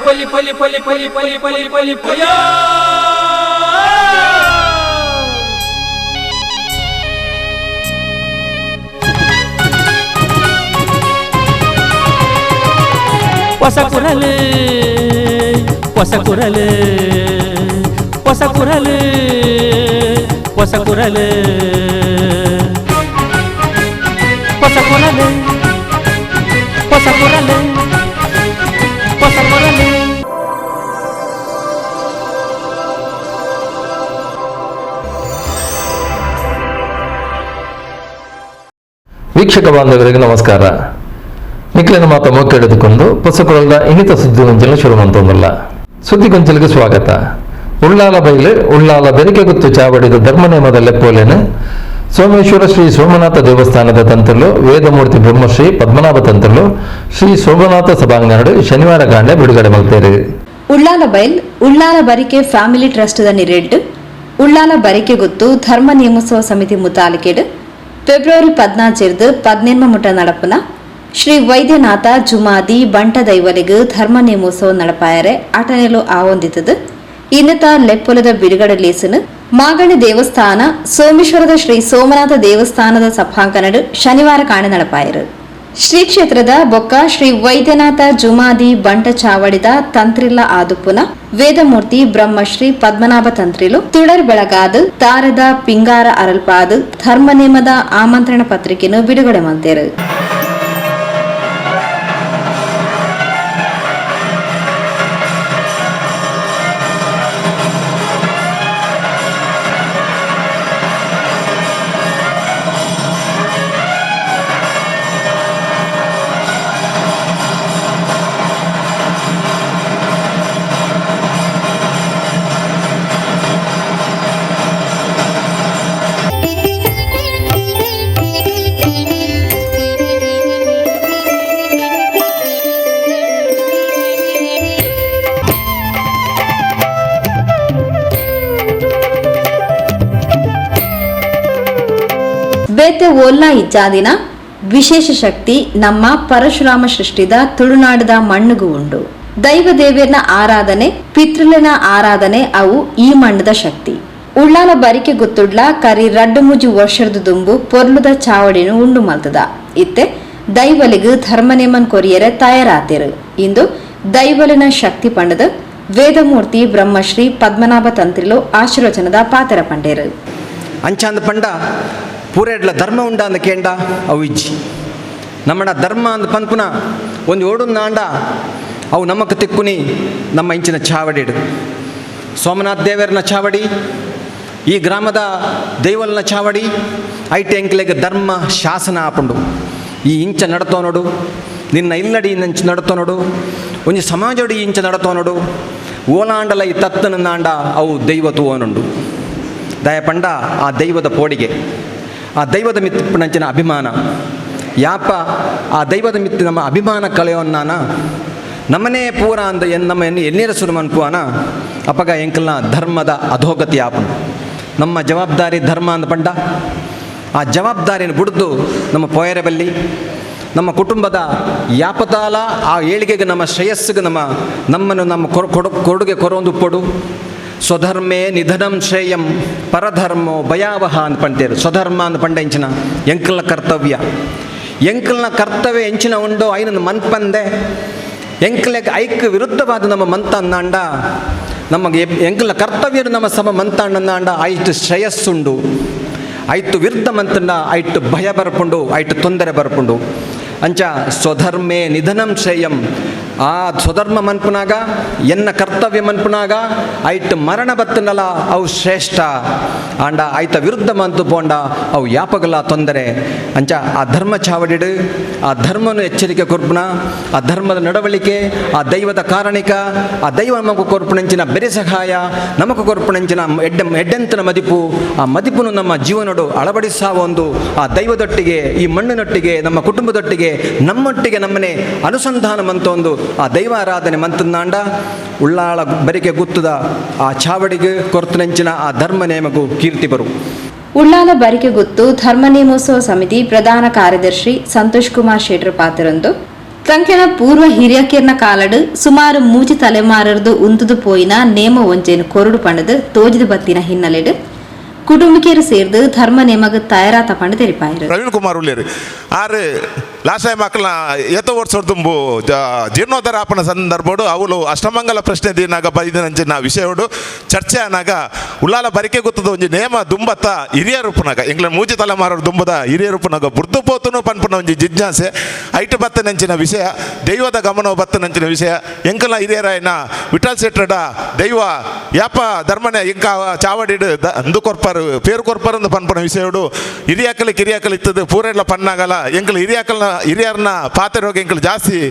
ಪಲಿ ಪಲಿ ಪಲಿ ಪಲಿ ಪಲಿ ಪಲಿ ಪಲಿ ಪಯ ಹೊಸ ಕುರಲು ಹೊಸ ಕುರಲು ಹೊಸ ಕುರಲು ಹೊಸ ಕುರಲು ಹೊಸ ಕುರಲು ಹೊಸ ಕುರಲು ಹೊಸ ಕುರಲು. ವೀಕ್ಷಕ ಬಾಂಧವರಿಗೆ ನಮಸ್ಕಾರ. ನಿಖಿಲಿನ ಮಾತು ಮೊಕ್ಕೆಳೆದುಕೊಂಡು ಹೊಸಕುಳದ ಇನ್ನಿತ ಸುದ್ದಿ ಗೊಂಚಲು ಶುರು ಮಂತೊಂದಲ್ಲ. ಸುದ್ದಿ ಗೊಂಚಲಿಗೆ ಸ್ವಾಗತ. ಉಳ್ಳಾಲ ಬೈಲು ಉಳ್ಳಾಲ ಬೆರಿಕೆ ಗುತ್ತು ಚಾವಡಿದ ಧರ್ಮನೇಮದ ಲೆಪ್ಪೋಲೆನು ಸೋಮೇಶ್ವರ ಶ್ರೀ ಸೋಮನಾಥ ದೇವಸ್ಥಾನದ ತಂತ್ರಲು ವೇದಮೂರ್ತಿ ಬ್ರಹ್ಮಶ್ರೀ ಪದ್ಮನಾಭ ತಂತ್ರಲು ಶ್ರೀ ಸೋಮನಾಥ ಸಭಾಂಗಣ ಶನಿವಾರ ಕಾಂಡೆ ಬಿಡುಗಡೆ ಮಾಡ್ತಾರೆ. ಉಳ್ಳಾಲ ಬೈಲ್ ಉಳ್ಳಾಲ ಬರಿಕೆ ಫ್ಯಾಮಿಲಿ ಟ್ರಸ್ಟ್ ನೆರೆಟ್ಟು ಉಳ್ಳಾಲ ಬರಿಕೆ ಗುತ್ತು ಧರ್ಮ ನೇಮೋತ್ಸವ ಸಮಿತಿ ಮುತಾಲಿಕೆಡು ಫೆಬ್ರವರಿ 14 ಮುಟ್ಟ ನಡಪುನ ಶ್ರೀ ವೈದ್ಯನಾಥ ಜುಮಾದಿ ಬಂಟ ದೈವಲಿಗೆ ಧರ್ಮ ನೇಮೋತ್ಸವ ನಡಪಾಯರೆ ಆಟನೆಲು ಆವೊಂದಿತದು ಇನ್ನತ ಲೆಪ್ಪೊಲದ ಬಿಡುಗಡೆ ಲೇಸನು ಮಾಗಣಿ ದೇವಸ್ಥಾನ ಸೋಮೇಶ್ವರದ ಶ್ರೀ ಸೋಮನಾಥ ದೇವಸ್ಥಾನದ ಸಭಾಂಗಣಡು ಶನಿವಾರ ಕಾಣೆ ನಡಪಾಯರು. ಶ್ರೀ ಕ್ಷೇತ್ರದ ಬೊಕ್ಕ ಶ್ರೀ ವೈದ್ಯನಾಥ ಜುಮಾದಿ ಬಂಟ ಚಾವಡಿದ ತಂತ್ರಿಲ್ಲ ಆದುಪುನ ವೇದಮೂರ್ತಿ ಬ್ರಹ್ಮಶ್ರೀ ಪದ್ಮನಾಭ ತಂತ್ರಿಲು ತುಳರ್ ಬೆಳಗಾದು ತಾರದ ಪಿಂಗಾರ ಅರಲ್ಪಾದು ಧರ್ಮನೇಮದ ಆಮಂತ್ರಣ ಪತ್ರಿಕೆಯನ್ನು ಬಿಡುಗಡೆ ಮಾಡ್ತಾರೆ. ಬೇತೆ ಓಲ್ನ ಇಜ್ಜಾದಿನ ವಿಶೇಷ ಶಕ್ತಿ ನಮ್ಮ ಪರಶುರಾಮ ಸೃಷ್ಟಿದ ತುಳುನಾಡದ ಮಣ್ಣುಗೂ ಉಂಡು. ದೈವ ದೇವಿಯರ್ನ ಆರಾಧನೆ ಪಿತೃಲಿನ ಆರಾಧನೆ ಅವು ಈ ಮಣ್ಣದ ಶಕ್ತಿ. ಉಳ್ಳಾಲ ಬರಿಕೆ ಗುತ್ತುಡ್ಲ ಕರಿ ರಡ್ಡು ಮುಜು ವರ್ಷದ ದುಂಬು ಪೊರ್ಲುದ ಚಾವಡಿನ ಉಂಡು ಮಲ್ತದ ಇತ್ತೆ ದೈವಲಿಗೆ ಧರ್ಮನೇಮನ್ ಕೊರಿಯರೆ ತಯಾರಾತಿರು. ಇಂದು ದೈವಲಿನ ಶಕ್ತಿ ಪಂಡದ ವೇದಮೂರ್ತಿ ಬ್ರಹ್ಮಶ್ರೀ ಪದ್ಮನಾಭ ತಂತ್ರಿಲು ಆಶೀರ್ವಚನದ ಪಾತ್ರ ಪಂಡೇರು. ಅಂಚಾಂದ ಪಂಡ ಪೂರೆಡ್ಲ ಧರ್ಮ ಉಂಡ ಅಂದ ಕೇಂಡ ಅವು ಇಜ್ಜಿ ನಮ್ಮಡ ಧರ್ಮ ಅಂದ ಪನ್ಪುನ ಒಂದು ಓಡುನ್ನ ಅಂಡ ಅವು ನಮ್ಮಕ್ಕೆ ತಿಕ್ಕುನಿ ನಮ್ಮ ಇಂಚಿನ ಚಾವಡಿಡು ಸೋಮನಾಥ್ ದೇವರನ ಚಾವಡಿ ಈ ಗ್ರಾಮದ ದೈವಲ್ನ ಚಾವಡಿ ಐಟೆ ಎಂಕ್ಲೆಗೆ ಧರ್ಮ ಶಾಸನ ಆಪುಂಡು ಈ ಇಂಚ ನಡತೋ ನೋಡು ನಿನ್ನ ಇಲ್ಲಡಿ ಇಂಚ ನಡತೋ ನೋಡು ಒಂಜಿ ಸಮಾಜಡಿ ಇಂಚ ನಡತೋ ನೋಡು ಓಲಾಂಡಲ ಈ ತತ್ತನಂದ ಅವು ದೈವ ತೂವನುಂಡು ದಯಪಂಡ ಆ ದೈವದ ಪೋಡಿಗೆ ಆ ದೈವದ ಮಿತ್ತಿನಂಚಿನ ಅಭಿಮಾನ ಯಾಪ ಆ ದೈವದ ಮಿತ್ತಿ ನಮ್ಮ ಅಭಿಮಾನ ಕಳೆಯೋನ್ನಾನ ನಮ್ಮನೇ ಪೂರ ಅಂದ ನಮ್ಮ ಎನ್ನೀರ ಸುರು ಮನ್ಪುವನ ಅಪಗ ಎಂಕಲ್ನ ಧರ್ಮದ ಅಧೋಗತಿ ಆಪನು ನಮ್ಮ ಜವಾಬ್ದಾರಿ ಧರ್ಮ ಅಂದ ಪಂಡ ಆ ಜವಾಬ್ದಾರಿನ ಬಿಡ್ದು ನಮ್ಮ ಪೋಯರ ಬಲ್ಲಿ ನಮ್ಮ ಕುಟುಂಬದ ಯಾಪತಾಲ ಆ ಏಳಿಗೆಗೆ ನಮ್ಮ ಶ್ರೇಯಸ್ಸಿಗೆ ನಮ್ಮನ್ನು ನಮ್ಮ ಕೊಡುಗೆ ಕೊರೊಂದು ಪೊಡು ಸ್ವಧರ್ಮೇ ನಿಧನಂ ಶ್ರೇಯಂ ಪರಧರ್ಮೋ ಭಯಾವಹ ಅಂತ ಪಂಡೇರು. ಸ್ವಧರ್ಮ ಅಂತ ಪಂಡ ಎಂಚಿನ ಎಂಕಲ್ನ ಕರ್ತವ್ಯ ಎಂಚಿನ ಉಂಡೋ ಐನನ್ನು ಮನ್ಪಂದೆ ಎಂಕಲೆಗೆ ಐಕ್ ವಿರುದ್ಧವಾದ ನಮ್ಮ ಮಂತ ಅಂದಾಂಡ ನಮಗೆ ಎಂಕಲ್ನ ಕರ್ತವ್ಯ ನಮ್ಮ ಸಮ ಮಂತ ಅಂದಾಂಡ ಐಟು ಶ್ರೇಯಸ್ಸುಂಡು ಐಟು ವಿರುದ್ಧ ಮಂತಂಡ ಐಟು ಭಯ ಬರ್ಪುಂಡು ಐಟು ತೊಂದರೆ ಬರ್ಪುಂಡು ಅಂಚ ಸ್ವಧರ್ಮೇ ನಿಧನಂ ಶ್ರೇಯಂ ಆ ಸ್ವಧರ್ಮ ಮನ್ಪುನಾಗ ಎನ್ನ ಕರ್ತವ್ಯ ಮನ್ಪುನಾಗ ಐಟ್ ಮರಣ ಬತ್ತನಲ್ಲ ಅವು ಶ್ರೇಷ್ಠ ಆಂಡ ಐತ ವಿರುದ್ಧ ಮಂತು ಪೋಂಡ ಅವು ಯಾಪಗಲ ತೊಂದರೆ ಅಂಚ ಆ ಧರ್ಮ ಚಾವಡಿಡು ಆ ಧರ್ಮನು ಎಚ್ಚರಿಕೆ ಕೊರ್ಪುನ ಆ ಧರ್ಮದ ನಡವಳಿಕೆ ಆ ದೈವದ ಕಾರಣಿಕ ಆ ದೈವ ನಮకు ಕೊರ್ಪುನಂಚಿನ ಬೆರೆ ಸಹಾಯ ನಮకు ಕೊರ್ಪುನಂಚಿನ ಎಡ್ಡೆಂತನ ಮದಿಪು ಆ ಮದಿಪುನು ನಮ್ಮ ಜೀವನಡು ಅಳವಡಿಸುವ ಒಂದು ಆ ದೈವದೊಟ್ಟಿಗೆ ಈ ಮಣ್ಣಿನೊಟ್ಟಿಗೆ ನಮ್ಮ ಕುಟುಂಬದೊಟ್ಟಿಗೆ ನಮ್ಮೊಟ್ಟಿಗೆ ನಮ್ಮನೆ ಅನುಸಂಧಾನ ಮಂತೊಂದು ಆ ದೈವಾರಾಧನೆ ಮಂತಂದಾಂಡ ಉಳ್ಳಾಳ ಬರಿಕೆ ಗುತ್ತದ ಆ ಚಾವಡಿಗೆ ಕೊರ್ತನಂಚಿನ ಆ ಧರ್ಮ ನೇಮಗೂ ಕೀರ್ತಿ ಬರು. ಉಳ್ಳಾಲ ಬರಿಕೆ ಗುತ್ತು ಧರ್ಮ ನೇಮೋತ್ಸವ ಸಮಿತಿ ಪ್ರಧಾನ ಕಾರ್ಯದರ್ಶಿ ಸಂತೋಷ್ ಕುಮಾರ್ ಶೆಟ್ರ್ ಪಾತ್ರರಂದು ಕಂಕೆನ ಪೂರ್ವ ಹಿರಿಯಕೇರ್ನ ಕಾಲಡು ಸುಮಾರು 3 ತಲೆಮಾರರದು ಉಂತುದು ಪೋಯಿನ ನೇಮ ಒಂಜೇನು ಕೊರಡು ಪಂಡದು ತೋಜಿದು ಬತ್ತಿನ ಹಿನ್ನೆಲೆಡು ಕುಟುಂಬಿಕೆರು ಸೇರ್ದು ಧರ್ಮ ನೇಮಗ ತಯಾರಾತ ಪಂಡ ತೆರಿಪಾಯಿರು ಪ್ರವೀಣ್ ಕುಮಾರ್ ಉಳ್ಳೇರು ಆರು ಲಾಸ್ಟ್ ಟೈಮ್ ಮಕ್ಕಳ ಎತ್ತ ವರ್ಷದ ತುಂಬು ಜೀರ್ಣೋದ್ಧಾರ ಆಪಣ ಸಂದರ್ಭಡು ಅವಳು ಅಷ್ಟಮಂಗಲ ಪ್ರಶ್ನೆ ದಿನಾಗ ಬೈದಿನಂಚಿನ ವಿಷಯಡು ಚರ್ಚೆ ಆನಾಗ ಉಳ್ಳಾಲ ಬರಿಕೆ ಗೊತ್ತದ ಒಂಜಿ ನೇಮ ದುಂಬತ್ತ ಹಿರಿಯ ರೂಪನಾಗ ಎಂಗ್ಲ 3 ತಲೆಮಾರರು ದುಂಬದ ಹಿರಿಯ ರೂಪನಾಗ ಬುರ್ದು ಪೋತುನು ಪನ್ಪುನ ಒಂಜಿ ಜಿಜ್ಞಾಸೆ ಐಟ್ ಬತ್ತನಂಚಿನ ವಿಷಯ ದೈವದ ಗಮನ ಬತ್ತನಂಚಿನ ವಿಷಯ ಎಂಕಲ ಹಿರಿಯರಾಯನ ವಿಠಲ್ ಶೆಟ್ರಡ ದೈವ ಯಾಪ ಧರ್ಮನೆ ಎಂಕ ಚಾವಡಿಡು ಅಂದು ಕೊರ್ಪಾರು ಪೇರು ಕೊರ್ಪಾರಂದು ಪನ್ಪುನ ವಿಷಯಡು ಹಿರಿಯಾಕಲಿ ಇತ್ತದು ಪೂರೆಲ್ಲ ಪನ್ನಾಗಲ್ಲ ಎಂಕಲ್ ಹಿರಿಯರ್ನ ಪಾತೆರೋಗ ಎಂಕಲ್ ಜಾಸ್ತಿ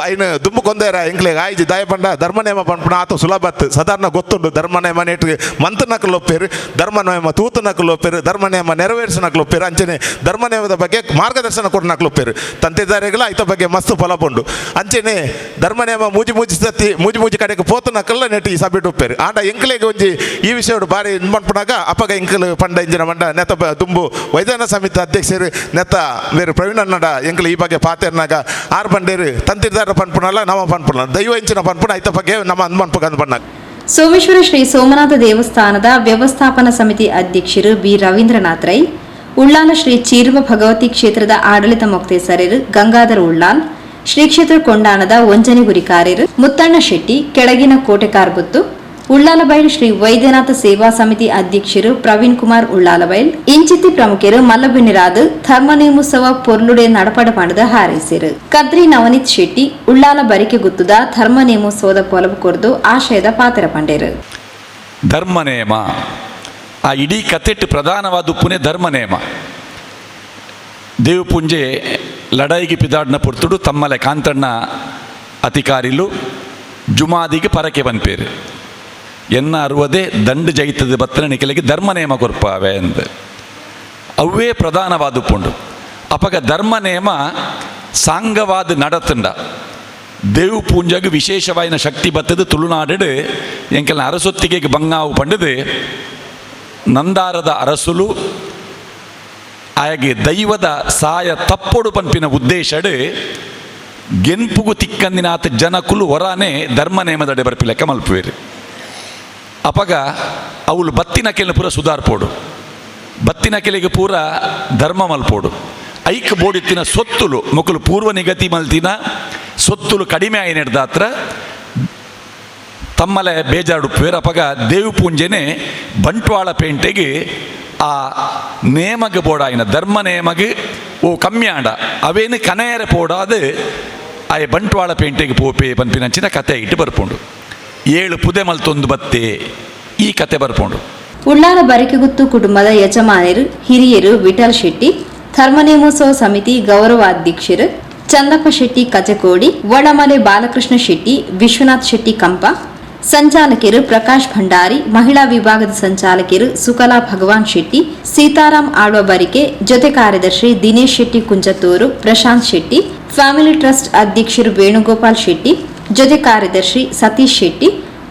ಐನು ದುಂಬು ಕೊಂದೇರ ಎಂಕ್ಲೆಗೆ ಆಯ್ಜಿ ದಯ ಪಂಡ ಧರ್ಮನೇಮ ಪನ್ಪುಣ ಆತ ಸುಲಭತ್ ಸಾಧಾರಣ ಗೊತ್ತುಂಡು ಧರ್ಮನೇಮ ನೆಟ್ಟಿಗೆ ಮಂತನಕಲು ಒಪ್ಪೇರು ಧರ್ಮನೇಮ ತೂತನಕಲು ಒಪ್ಪೇರು ಧರ್ಮನೇಮ ನೆರವೇರಿಸನಕಲು ಒಪ್ಪೇರು ಅಂಚನೆ ಧರ್ಮನೇಮದ ಬಗ್ಗೆ ಮಾರ್ಗದರ್ಶನ ಕೊಡನಕಲು ಒಪ್ಪೇರು ತಂದೆದಾರಿಗಳ ಐತ ಬಗ್ಗೆ ಮಸ್ತ್ ಫಲಪುಂಡು ಅಂಚನೆ ಧರ್ಮನೇಮ ಮೂಜಿ ಸತಿ ಮೂಜಿ ಕಡೆಗೆ ಪೋತನಕಲ್ಲ ನೆಟ್ಟಿ ಈ ಸಬ್ಜೆಕ್ಟ್ ಒಪ್ಪೇರು ಆಂಡ ಎಂಕ್ಲೆಗೆ ಒಂಜಿ ಈ ವಿಷಯ ಬಾರಿ ಪನ್ಪುನಾಗ ಅಪ್ಪಗ ಎಂಕಲ್ ಪಂಡ ಇಂಜಿನ ಮಂಡ ನೆತ ದುಂಬು ವೈದ್ಯನ ಸಮಿತಿ ಅಧ್ಯಕ್ಷರು ನೆತ ಬೇರೆ ಪ್ರವೀಣ್ ಅನ್ನಡ ಎಂಕಲ್ ಈ ಬಗ್ಗೆ ಪಾತೆರ್ನಾಗ ಆರು ಬಂಡೇರು ತಂತಿರ್ದಾರ ಪನ್ಪುನಲ್ಲ ನಮ್ಮ ಪನ್ಪುನ ದೈವ ಇಂಚಿನ ಪನ್ಪುನ ಐತ ಬಗ್ಗೆ ನಮ್ಮ ಅನ್ಪನ್ಪುಗ ಪನ್ನ ಸೋಮೇಶ್ವರ ಶ್ರೀ ಸೋಮನಾಥ ದೇವಸ್ಥಾನದ ವ್ಯವಸ್ಥಾಪನಾ ಸಮಿತಿ ಅಧ್ಯಕ್ಷರು ಬಿ ರವೀಂದ್ರನಾಥ್ ರೈ ಉಳ್ಳಾಲ ಶ್ರೀ ಚೀರ್ವ ಭಗವತಿ ಕ್ಷೇತ್ರದ ಆಡಳಿತ ಮೊಕ್ತೇಸರರು ಗಂಗಾಧರ ಉಳ್ಳಾಲ್ ಶ್ರೀ ಕ್ಷೇತ್ರ ಕೊಂಡಾಣದ ಒಂಜನಿ ಗುರಿಕಾರ್ಯರು ಮುತ್ತಣ್ಣ ಶೆಟ್ಟಿ ಕೆಳಗಿನ ಕೋಟೆಕಾರ್ಬುತ್ತು ಉಳ್ಳಾಲಬೈಲ್ ಶ್ರೀ ವೈದ್ಯನಾಥ ಸೇವಾ ಸಮಿತಿ ಅಧ್ಯಕ್ಷರು ಪ್ರವೀಣ್ ಕುಮಾರ್ ಉಳ್ಳಾಲಬೈಲ್ ಇಂಚಿತ್ತಿ ಪ್ರಮುಖರು ಮಲ್ಲಬೆನ್ನಿರಾದು ಧರ್ಮ ನೇಮೋತ್ಸವ ಪೊರ್ಲುಡೆ ನಡಪಡ ಪಂಡದ ಹಾರೈಸಿರು ಕದ್ರಿ ನವನೀತ್ ಶೆಟ್ಟಿ ಉಳ್ಳಾಲ ಬರಿಕೆ ಗುತ್ತುದ ಧರ್ಮ ನೇಮೋತ್ಸವದ ಪೊಲವು ಕೊರ್ದು ಆಶಯದ ಪಾತ್ರ ಪಂಡೇರು ಧರ್ಮನೇಮ ಆ ಇಡೀ ಕಥೆಟ್ಟು ಪ್ರಧಾನವಾದ ಉಪ್ಪುನೇ ಧರ್ಮನೇಮ ದೇವು ಪುಂಜೆ ಲಡಾಯಿಗೆ ಪಿದಾಡ್ನ ಪುರ್ತುಡು ತಮ್ಮಲೆ ಕಾಂತಣ್ಣ ಅಧಿಕಾರಿಲು ಜುಮಾದಿಗೆ ಪರಕೆ ಬಂದ್ಪೇರು ಎನ್ನ ಅರುವದೇ ದಂಡು ಜೈತದ ಬತ್ತನ ನಿಖಲಿಗೆ ಧರ್ಮನೇಮ ಕೊರ್ಪಾವೆ ಅಂದ ಅವೇ ಪ್ರಧಾನವಾದ ಉಪ್ಪುಂಡು ಅಪಗ ಧರ್ಮನೇಮ ಸಾಂಗವಾದ ನಡತಂಡ ದೇವು ಪೂಂಜಾಗ ವಿಶೇಷವಾಯಿನ ಶಕ್ತಿ ಬತ್ತದು ತುಳುನಾಡು ಎಂಕೆಲ್ಲ ಅರಸೊತ್ತಿಗೆ ಬಂಗಾವು ಪಂಡದು ನಂದಾರದ ಅರಸುಲು ಆಯಗೆ ದೈವದ ಸಾಯ ತಪ್ಪೊಡು ಪನ್ಪಿನ ಉದ್ದೇಶಡು ಗೆನ್ಪುಗು ತಿಕ್ಕಂದಿನಾಥ ಜನಕುಲು ಹೊರಾನೇ ಧರ್ಮನೇಮದಡೆ ಬರ್ಪಿ ಲೆಕ್ಕ ಮಲ್ಪುವೇರು ಅಪಗ ಅವಳು ಬತ್ತಿನ ಕೆಲ ಪೂರ ಸುಧಾರ್ಪೋಡು ಬತ್ತಿನ ಕೆಲೆಗೆ ಪೂರ ಧರ್ಮ ಮಲ್ಪೋಡು ಐಕ್ ಬೋಡಿತ್ತಿನ ಸೊತ್ತುಲು ಮಕ್ಕಳು ಪೂರ್ವ ನಿಗತಿ ಮಲ್ತಿನ ಸೊತ್ತುಲು ಕಡಿಮೆ ಆಯಿ ನಡೆದಾತ್ರ ತಮ್ಮಲೆ ಬೇಜಾಡುಪ್ಪೇರು ಅಪಗ ದೇವು ಪೂಂಜೆನೆ ಬಂಟ್ವಾಳ ಪೇಂಟೆಗೆ ಆ ನೇಮಗೆ ಬೋಡಾಯಿನ ಧರ್ಮ ನೇಮಗೆ ಓ ಕಮ್ಮಿ ಆಂಡ ಅವೇನು ಕನೆಯರ ಪೋಡಾದು ಆ ಬಂಟ್ವಾಳ ಪೇಂಟೆಗೆ ಪೋಪೆ ಪನ್ಪಿನಂಚಿನ ಕತೆ ಇಟ್ಟು ಬರ್ಪುಂಡು 7 ಪುದೆ ಮಲ್ತೊಂದು ಬತ್ತೆ ಈ ಕತೆ ಬರ್ಪುಂಡು ಉಳ್ಳಾಲ ಬರಿಕೆಗುತ್ತು ಕುಟುಂಬದ ಯಜಮಾನರು ಹಿರಿಯರು ವಿಠಲ್ ಶೆಟ್ಟಿ ಧರ್ಮ ನೇಮೋತ್ಸವ ಸಮಿತಿ ಗೌರವಾಧ್ಯಕ್ಷರು ಚಂದಪ್ಪ ಶೆಟ್ಟಿ ಕಚಕೋಡಿ ವಡಮಲೆ ಬಾಲಕೃಷ್ಣ ಶೆಟ್ಟಿ ವಿಶ್ವನಾಥ್ ಶೆಟ್ಟಿ ಕಂಪ ಸಂಚಾಲಕರು ಪ್ರಕಾಶ್ ಭಂಡಾರಿ ಮಹಿಳಾ ವಿಭಾಗದ ಸಂಚಾಲಕರು ಸುಕಲಾ ಭಗವಾನ್ ಶೆಟ್ಟಿ ಸೀತಾರಾಮ್ ಆಳ್ವ ಬರಿಕೆ ಜೊತೆ ಕಾರ್ಯದರ್ಶಿ ದಿನೇಶ್ ಶೆಟ್ಟಿ ಕುಂಜತ್ತೂರು ಪ್ರಶಾಂತ್ ಶೆಟ್ಟಿ ಫ್ಯಾಮಿಲಿ ಟ್ರಸ್ಟ್ ಅಧ್ಯಕ್ಷರು ವೇಣುಗೋಪಾಲ್ ಶೆಟ್ಟಿ ಜೊತೆ ಕಾರ್ಯದರ್ಶಿ ಸತೀಶ್ ಶೆಟ್ಟಿ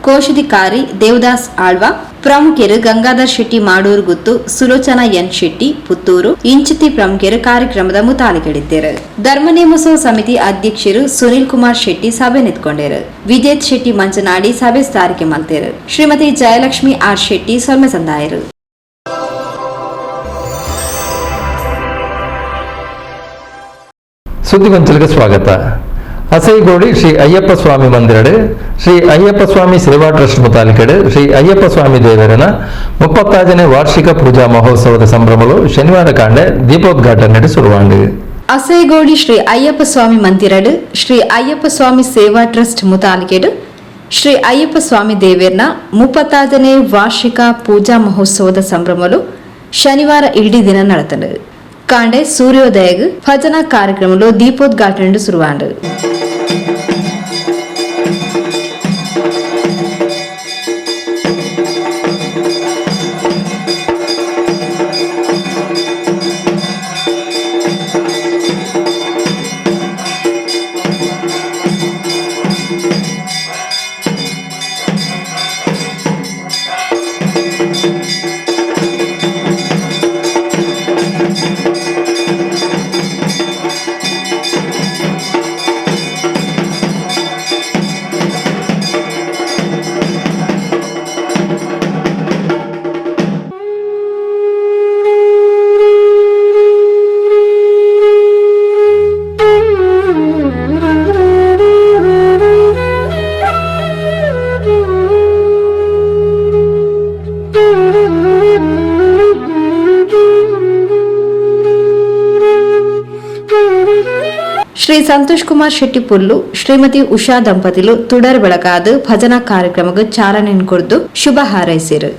ಕೋಶಾಧಿಕಾರಿ ದೇವದಾಸ್ ಆಳ್ವ ಪ್ರಮುಖರು ಗಂಗಾಧರ್ ಶೆಟ್ಟಿ ಮಾಡೂರು ಗುತ್ತು ಸುಲೋಚನಾ ಎನ್ ಶೆಟ್ಟಿ ಪುತ್ತೂರು ಇಂಚಿತಿ ಪ್ರಮುಖರು ಕಾರ್ಯಕ್ರಮದ ಮುತಾಲಿಗೆಡಿದ್ದರು ಧರ್ಮ ನೇಮೋತ್ಸವ ಸಮಿತಿ ಅಧ್ಯಕ್ಷರು ಸುನಿಲ್ ಕುಮಾರ್ ಶೆಟ್ಟಿ ಸಭೆ ನಿಂತ್ಕೊಂಡರು ವಿಜೇತ್ ಶೆಟ್ಟಿ ಮಂಚನಾಡಿ ಸಭೆ ಸ್ಥಾರಿಕೆ ಮಲ್ತೇರು ಶ್ರೀಮತಿ ಜಯಲಕ್ಷ್ಮಿ ಆರ್ ಶೆಟ್ಟಿ ಸೊಲ್ಮೆ ಸಂದಾಯರು ಸುದ್ದಿಗೊಂಚಲಿಗೆ ಸ್ವಾಗತ. ಅಸೈಗೋಡಿ ಶ್ರೀ ಅಯ್ಯಪ್ಪ ಸ್ವಾಮಿ ಮಂದಿರಡು ಶ್ರೀ ಅಯ್ಯಪ್ಪ ಸ್ವಾಮಿ ಸೇವಾ ಟ್ರಸ್ಟ್ ಮುತಾಲಿಕೆಡು ಶ್ರೀ ಅಯ್ಯಪ್ಪ ಸ್ವಾಮಿ ದೇವರನ 35ನೇ ವಾರ್ಷಿಕ ಪೂಜಾ ಮಹೋತ್ಸವದ ಸಂಭ್ರಮಗಳು ಶನಿವಾರ ಕಾಂಡೆ ದೀಪೋದ್ಘಾಟನೆ ಶುರುವಾಂಡು. ಅಸೈಗೋಡಿ ಶ್ರೀ ಅಯ್ಯಪ್ಪ ಸ್ವಾಮಿ ಮಂದಿರಡು ಶ್ರೀ ಅಯ್ಯಪ್ಪ ಸ್ವಾಮಿ ಸೇವಾ ಟ್ರಸ್ಟ್ ಮುತಾಲಿಕೆಡು ಶ್ರೀ ಅಯ್ಯಪ್ಪ ಸ್ವಾಮಿ ದೇವರನ 35ನೇ ವಾರ್ಷಿಕ ಪೂಜಾ ಮಹೋತ್ಸವದ ಸಂಭ್ರಮಗಳು ಶನಿವಾರ ಇಡೀ ದಿನ ನಡೆತಂಡು. ಕಾಂಡೆ ಸೂರ್ಯೋದಯಗ್ ಭಜನಾ ಕಾರ್ಯಕ್ರಮలో దీపోద్ఘాటన శురువాండు. ಶ್ರೀ ಸಂತೋಷ್ ಕುಮಾರ್ ಶೆಟ್ಟಿ ಪುಲ್ಲು ಶ್ರೀಮತಿ ಉಷಾ ದಂಪತಿಲು ತುಡರ್ ಬೆಳಗಾದು ಭಜನಾ ಕಾರ್ಯಕ್ರಮಕ್ಕೆ ಚಾಲನೆ ಕೊಡ್ದು ಶುಭ ಹಾರೈಸಿರು.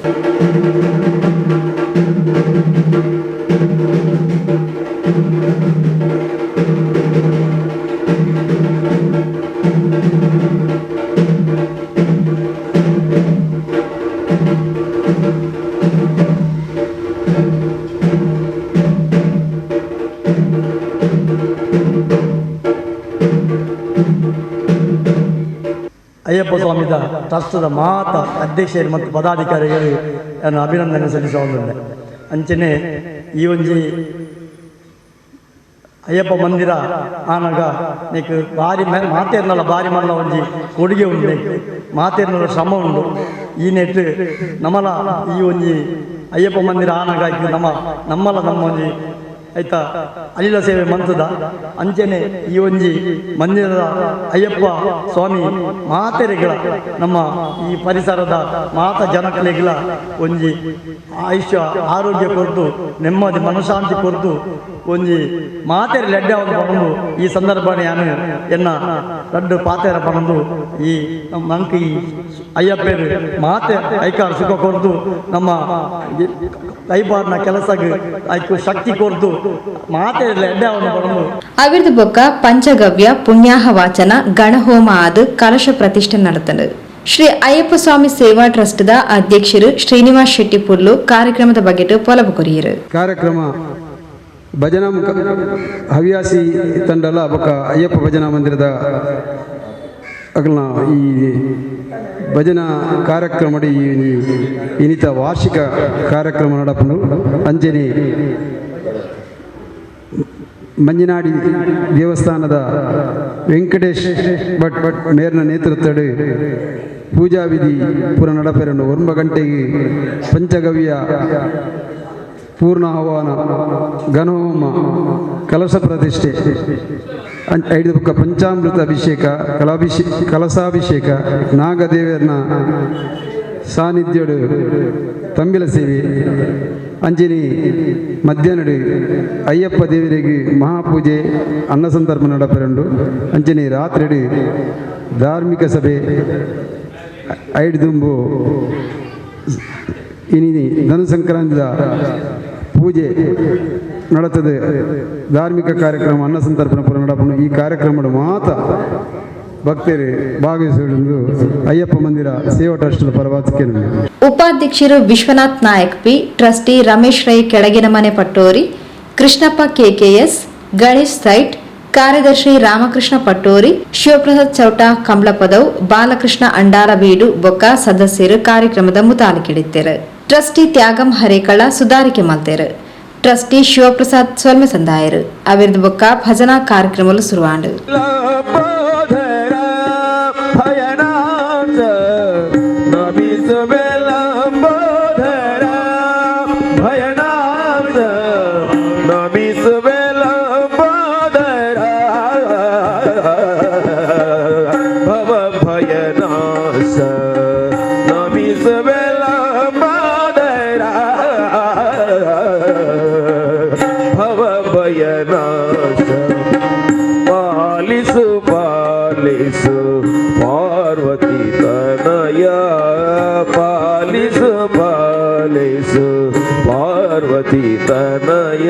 ಅಯ್ಯಪ್ಪ ಸ್ವಾಮಿದ ಟ್ರಸ್ಟದ ಮಾತ ಅಧ್ಯಕ್ಷರು ಮತ್ತು ಪದಾಧಿಕಾರಿಗಳು ನಾನು ಅಭಿನಂದನೆ ಸಲ್ಲಿಸುವುದಿಲ್ಲ. ಅಂಚನೆ ಈ ಒಂಜಿ ಅಯ್ಯಪ್ಪ ಮಂದಿರ ಆನಾಗ ನೀಕು ಭಾರಿ ಮಾತೇರ್ನಲ್ಲ ಭಾರಿ ಮಲ್ಲ ಒಂಜಿ ಕೊಡುಗೆ ಉಂಟು, ಮಾತೇರ್ನಲ್ಲ ಶ್ರಮ ಉಂಟು. ಈ ನೆಟ್ಟು ನಮ್ಮಲ ಈ ಒಂಜಿ ಅಯ್ಯಪ್ಪ ಮಂದಿರ ಆನಾಗ ನಮ್ಮಲ ನಮ್ಮ ಒಂಜಿ ಆಯ್ತಾ ಅಲ್ಲಿಲ ಸೇವೆ ಮಂತದ ಅಂಚನೆ ಈ ಒಂಜಿ ಮಂದಿರದ ಅಯ್ಯಪ್ಪ ಸ್ವಾಮಿ ಮಾತೆರೆಗಳ ನಮ್ಮ ಈ ಪರಿಸರದ ಮಾತ ಜನಕಲೆಗಳ ಒಂಜಿ ಆಯುಷ್ಯ ಆರೋಗ್ಯ ಕೊರತು ನೆಮ್ಮದಿ ಮನಶಾಂತಿ ಕೊರತು ಒಂಜಿ ಮಾತೆರೆ ಲೆಡ್ಡೆ ಒಂದು ಪಣಂದು ಈ ಸಂದರ್ಭ ನಾನು ಎನ್ನ ಲಡ್ಡು ಪಾತೆರ ಪಣಂದು ಈ ನಂಕ ಈ ಅಯ್ಯಪ್ಪೇರು ಮಾತೆ ಐಕಾರ ಸುಖ ಕೊರತು ನಮ್ಮ ಕೈಬಾರ್ನ ಕೆಲಸಕ್ಕೆ ಆಯ್ತು ಶಕ್ತಿ ಕೊರತು ಮಾತೆ ಲೆಡ್ಡೆ ಅವನು ಪಣಂದು ಅವಿರ್ದು ಬೊಕ್ಕ ಪಂಚಗವ್ಯ ಪುಣ್ಯಾಹ ವಾಚನ ಗಣಹೋಮ ಆದ ಕಲಶ ಪ್ರತಿಷ್ಠೆ ನಡೆತಂಡು. ಶ್ರೀ ಅಯ್ಯಪ್ಪ ಸ್ವಾಮಿ ಸೇವಾ ಟ್ರಸ್ಟ್ದ ಅಧ್ಯಕ್ಷರು ಶ್ರೀನಿವಾಸ್ ಶೆಟ್ಟಿ ಪುಲ್ಲು ಕಾರ್ಯಕ್ರಮದ ಬಗ್ಗೆ ಪೊಲಬು ಕೊರಿಯರು. ಕಾರ್ಯಕ್ರಮ ಭಜನಾ ಹವ್ಯಾಸಿ ತಂಡಲ ಬೊಕ್ಕ ಅಯ್ಯಪ್ಪ ಭಜನಾ ಮಂದಿರದ ಅಗಲ್ನ ಈ ಭಜನಾ ಕಾರ್ಯಕ್ರಮ ಇನ್ನಿತ ವಾರ್ಷಿಕ ಕಾರ್ಯಕ್ರಮ ನಡಪನು ಅಂಜನೆ ಮಂಜಿನಾಡಿ ದೇವಸ್ಥಾನದ ವೆಂಕಟೇಶ್ ಭಟ್ ಮೇರ್ನ ನೇತೃತ್ವದ ಪೂಜಾ ವಿಧಿ ಪುರ ನಡಪೆರನ್ನು 9 ಗಂಟೆಗೆ ಪಂಚಗವ್ಯ ಪೂರ್ಣ ಆಹ್ವಾನ ಗಣಹೋಮ ಕಲಶ ಪ್ರತಿಷ್ಠೆ 5 ಪಕ್ಕ ಪಂಚಾಮೃತ ಅಭಿಷೇಕ ಕಲಸಾಭಿಷೇಕ ನಾಗದೇವರನ ಸಾನ್ನಿಧ್ಯಡು ತಂಬಿಲ ಸೇವೆ ಅಂಜನಿ ಮಧ್ಯಾಹ್ನಡು ಅಯ್ಯಪ್ಪ ದೇವರಿಗೆ ಮಹಾಪೂಜೆ ಅನ್ನ ಸಂದರ್ಭ ನಡಪೆರಂಡು ಅಂಜನಿ ರಾತ್ರಿ ಧಾರ್ಮಿಕ ಸಭೆ 5 ದುಂಬು ಇನಿ ಧನು ಸಂಕ್ರಾಂತಿದ ಪೂಜೆ ನಡತದೆ ಧಾರ್ಮಿಕ ಕಾರ್ಯಕ್ರಮ ಅನ್ನ ಸಂತರ್ಪಣೆ ಪುರ ನಡಪನು ಈ ಕಾರ್ಯಕ್ರಮದ ಮಾತ ಭಕ್ತರು ಭಾಗವಹಿಸುವುದು ಅಯ್ಯಪ್ಪ ಮಂದಿರ ಸೇವಾ ಟ್ರಸ್ಟ್ ಪರವಾಗಿ. ಉಪಾಧ್ಯಕ್ಷರು ವಿಶ್ವನಾಥ್ ನಾಯಕ್ ಪಿ, ಟ್ರಸ್ಟಿ ರಮೇಶ್ ರೈ ಕೆಳಗಿನ ಮನೆ ಪಟ್ಟೋರಿ, ಕೃಷ್ಣಪ್ಪ ಕೆಕೆಎಸ್, ಗಣೇಶ್ ಸೈಟ್, ಕಾರ್ಯದರ್ಶಿ ರಾಮಕೃಷ್ಣ ಪಟ್ಟೋರಿ, ಶಿವಪ್ರಸಾದ್ ಚೌಟ ಕಂಬ್ಳಪದವ್, ಬಾಲಕೃಷ್ಣ ಅಂಡಾರ ಬೀಡು ಬೊಕ್ಕ ಸದಸ್ಯರು ಕಾರ್ಯಕ್ರಮದ ಮುತಾಲಿಕಿಡಿತ್ತರು. ಟ್ರಸ್ಟಿ ತ್ಯಾಗಂ ಹರೇಕಳ ಸುಧಾರಿಕೆ ಮಲ್ತೇರು. ಟ್ರಸ್ಟಿ ಶಿವಪ್ರಸಾದ್ ಸ್ವಲ್ಮೆ ಸಂದಾಯರು ಅವಿರ್ದು ಬೊಕ್ಕ ಭಜನಾ ಕಾರ್ಯಕ್ರಮಲು ಶುರುವಾಂಡು. ಪಾರ್ವತಿ ತನಯ ಪಾಲಿಸು ಪಾಲಿಸು ಪಾರ್ವತಿ ತನಯ